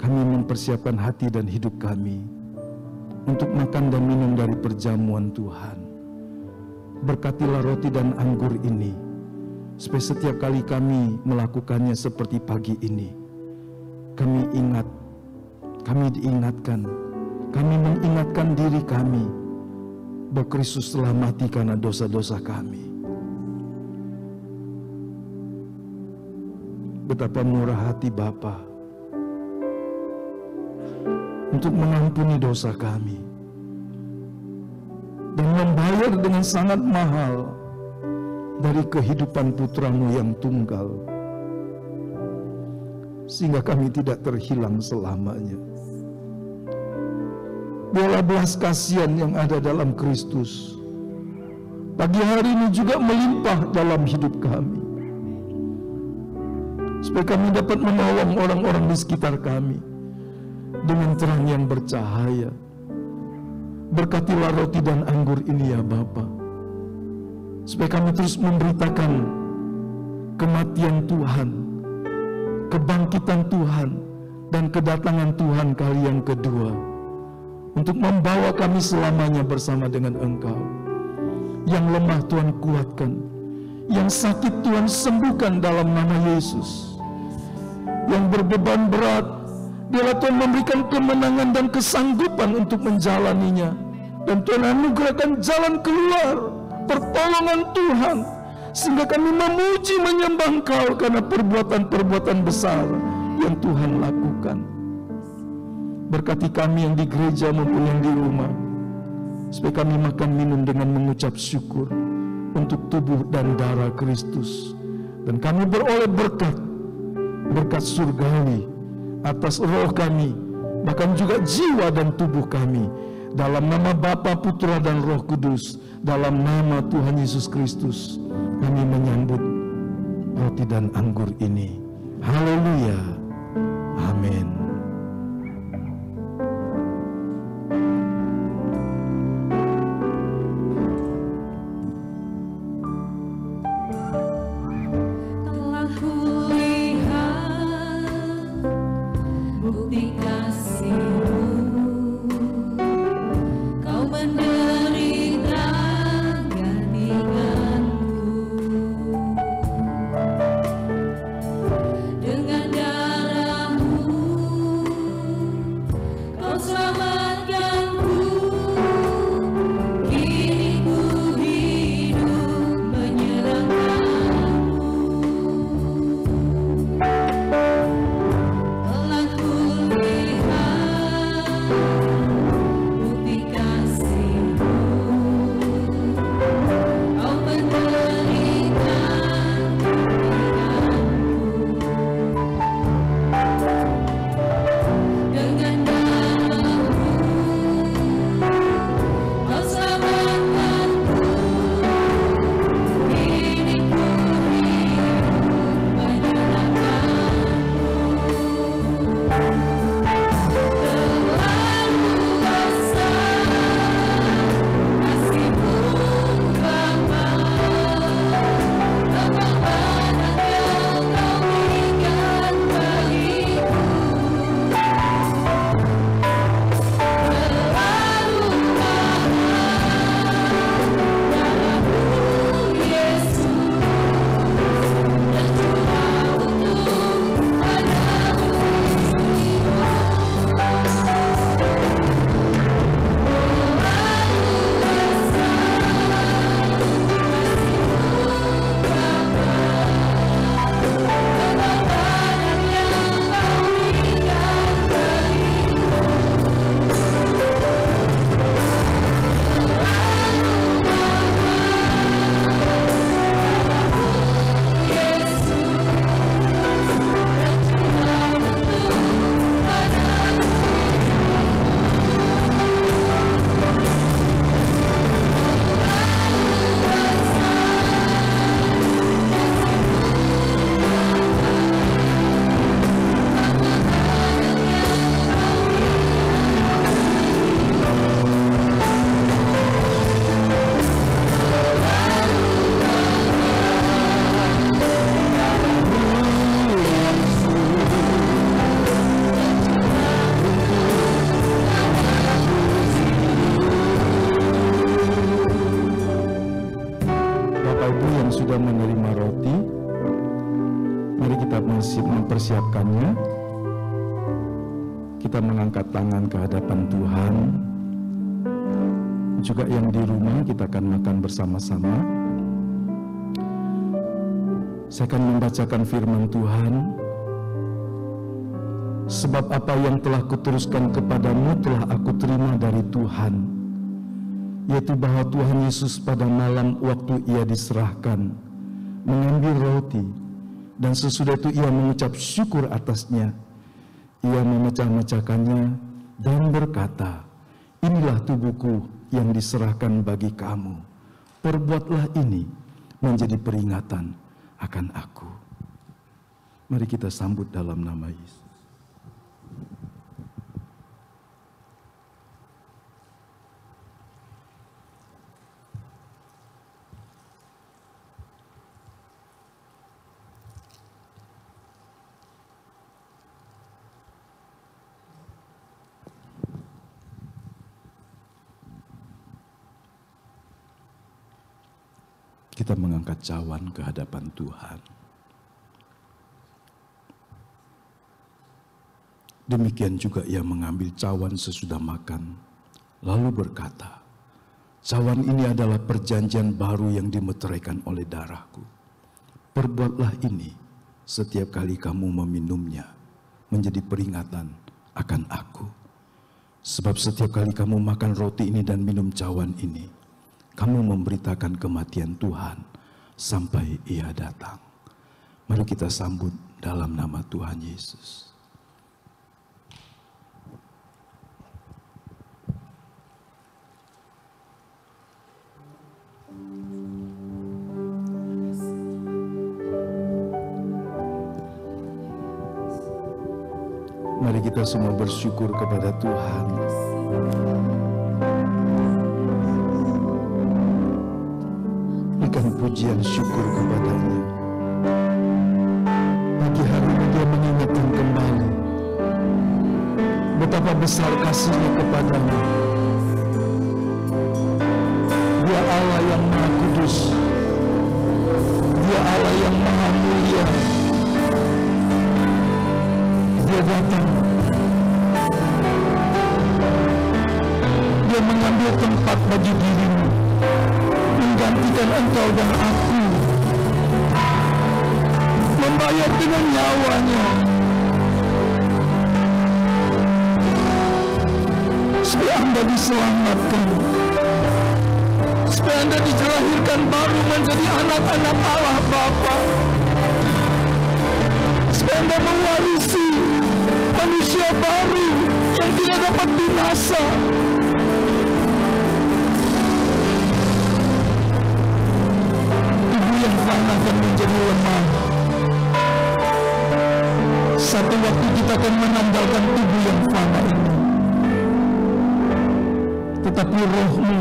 Kami mempersiapkan hati dan hidup kami untuk makan dan minum dari perjamuan Tuhan. Berkatilah roti dan anggur ini, supaya setiap kali kami melakukannya seperti pagi ini, kami ingat, kami diingatkan, kami mengingatkan diri kami bahwa Kristus telah mati karena dosa-dosa kami. Betapa murah hati Bapa untuk mengampuni dosa kami dan membayar dengan sangat mahal dari kehidupan putra-Mu yang tunggal, sehingga kami tidak terhilang selamanya. Biarlah belas kasihan yang ada dalam Kristus pagi hari ini juga melimpah dalam hidup kami, supaya kami dapat menolong orang-orang di sekitar kami dengan terang yang bercahaya. Berkatilah roti dan anggur ini, ya Bapa, supaya kami terus memberitakan kematian Tuhan, kebangkitan Tuhan, dan kedatangan Tuhan kali yang kedua, untuk membawa kami selamanya bersama dengan Engkau. Yang lemah Tuhan kuatkan, yang sakit Tuhan sembuhkan dalam nama Yesus, yang berbeban berat biarlah Tuhan memberikan kemenangan dan kesanggupan untuk menjalaninya, dan Tuhan anugerahkan jalan keluar, pertolongan Tuhan, sehingga kami memuji menyembah Engkau karena perbuatan-perbuatan besar yang Tuhan lakukan. Berkati kami yang di gereja maupun yang di rumah, supaya kami makan minum dengan mengucap syukur untuk tubuh dan darah Kristus, dan kami beroleh berkat surgawi atas roh kami, bahkan juga jiwa dan tubuh kami, dalam nama Bapa, Putra, dan Roh Kudus, dalam nama Tuhan Yesus Kristus, kami menyambut roti dan anggur ini. Haleluya. Amin. Bukti kasih-Mu, Kau menderita gantikanku, dengan Ibu yang sudah menerima roti, mari kita mempersiapkannya. Kita mengangkat tangan ke hadapan Tuhan. Juga yang di rumah kita akan makan bersama-sama. Saya akan membacakan firman Tuhan. Sebab apa yang telah kuteruskan kepadamu telah aku terima dari Tuhan, yaitu bahwa Tuhan Yesus pada malam waktu ia diserahkan mengambil roti, dan sesudah itu ia mengucap syukur atasnya. Ia memecah-mecahkannya dan berkata, inilah tubuhku yang diserahkan bagi kamu. Perbuatlah ini menjadi peringatan akan aku. Mari kita sambut dalam nama Yesus. Kita mengangkat cawan ke hadapan Tuhan. Demikian juga ia mengambil cawan sesudah makan, lalu berkata, cawan ini adalah perjanjian baru yang dimeteraikan oleh darahku. Perbuatlah ini setiap kali kamu meminumnya, menjadi peringatan akan aku. Sebab setiap kali kamu makan roti ini dan minum cawan ini, kamu memberitakan kematian Tuhan sampai ia datang. Mari kita sambut dalam nama Tuhan Yesus. Mari kita semua bersyukur kepada Tuhan. Berikan pujian syukur kepada-Nya. Pagi hari ini Dia mengingatkan kembali betapa besar kasih-Nya kepada-Nya. Dia Allah yang Maha Kudus. Dia Allah yang Maha Mulia. Dia datang. Dia mengambil tempat bagi dirimu, menggantikan engkau dan aku, membayar dengan nyawanya, supaya Anda diselamatkan, supaya Anda dilahirkan baru menjadi anak-anak Allah Bapa, supaya Anda mewarisi manusia baru yang tidak dapat binasa. Akan menjadi lemah. Satu waktu kita akan menanggalkan tubuh yang fana ini. Tetapi rohmu,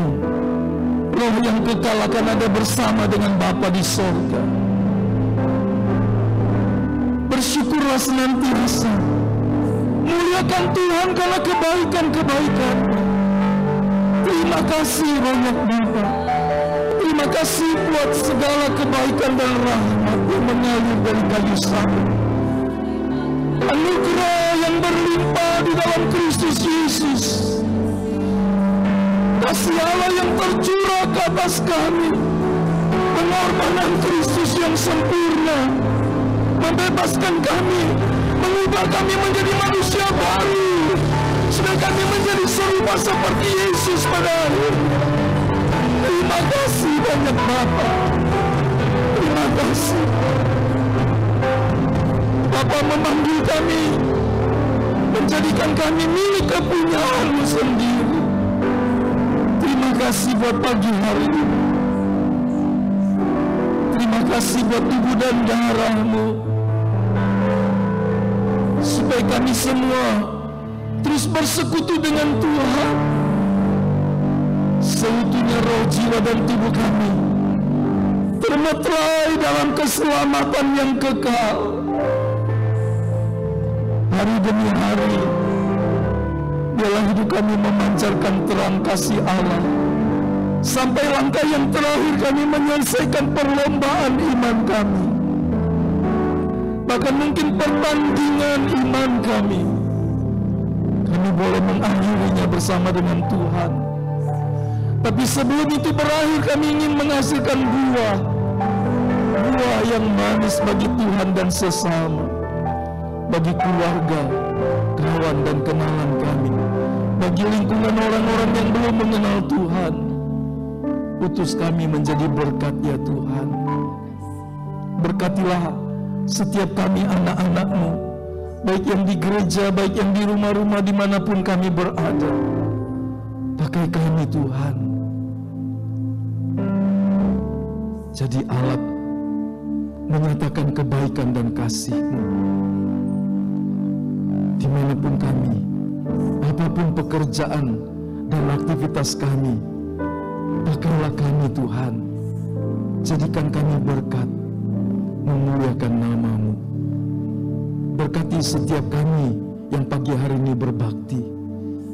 roh yang kekal akan ada bersama dengan Bapa di sorga. Bersyukurlah senantiasa. Muliakan Tuhan karena kebaikan-kebaikan. Terima kasih banyak Bapa. Terima kasih buat segala kebaikan dan rahmat yang mengalir dari kayu salib. Anugerah yang berlimpah di dalam Kristus Yesus. Kasih Allah yang tercurah ke atas kami. Pengorbanan Kristus yang sempurna membebaskan kami, mengubah kami menjadi manusia baru, supaya kami menjadi serupa seperti Yesus pada akhirnya. Terima kasih banyak Bapa. Terima kasih. Bapa memanggil kami, menjadikan kami milik kepunyaan-Mu sendiri. Terima kasih buat pagi hari ini. Terima kasih buat tubuh dan darah-Mu, supaya kami semua terus bersekutu dengan Tuhan. Seutuhnya roh, jiwa, dan tubuh kami termeterai dalam keselamatan yang kekal. Hari demi hari, biarlah hidup kami memancarkan terang kasih Allah Sampai langkah yang terakhir kami menyelesaikan perlombaan iman kami. Bahkan mungkin pertandingan iman kami. Kami boleh mengakhirinya bersama dengan Tuhan. Tapi sebelum itu berakhir, kami ingin menghasilkan buah yang manis bagi Tuhan dan sesama, bagi keluarga, kawan dan kenalan kami, bagi lingkungan orang-orang yang belum mengenal Tuhan. Utus kami menjadi berkat ya Tuhan. Berkatilah setiap kami anak-anak-Mu, baik yang di gereja, baik yang di rumah-rumah dimanapun kami berada. Pakai kami Tuhan, jadi alat menyatakan kebaikan dan kasih-Mu dimanapun kami, apapun pekerjaan dan aktivitas kami. Pakailah kami Tuhan, jadikan kami berkat, memuliakan nama-Mu. Berkati setiap kami yang pagi hari ini berbakti,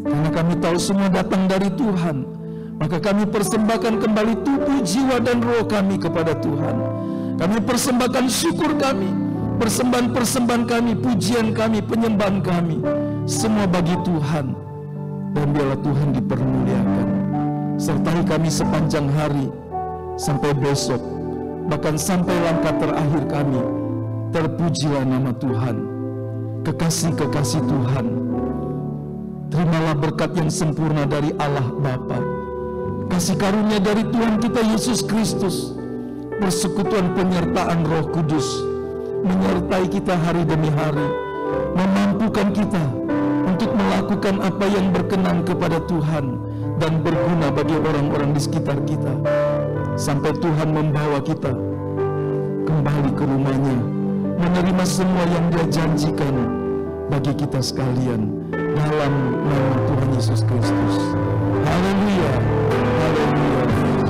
karena kami tahu semua datang dari Tuhan. Maka kami persembahkan kembali tubuh, jiwa, dan roh kami kepada Tuhan. Kami persembahkan syukur kami, persembahan-persembahan kami, pujian kami, penyembahan kami, semua bagi Tuhan. Dan biarlah Tuhan dipermuliakan. Sertai kami sepanjang hari, sampai besok, bahkan sampai langkah terakhir kami. Terpujilah nama Tuhan. Kekasih-kekasih Tuhan, terimalah berkat yang sempurna dari Allah Bapa, kasih karunia dari Tuhan kita Yesus Kristus, persekutuan penyertaan Roh Kudus menyertai kita hari demi hari, memampukan kita untuk melakukan apa yang berkenan kepada Tuhan dan berguna bagi orang-orang di sekitar kita, sampai Tuhan membawa kita kembali ke rumahnya, menerima semua yang Dia janjikan bagi kita sekalian dalam nama Tuhan Yesus Kristus. Haleluya, haleluya.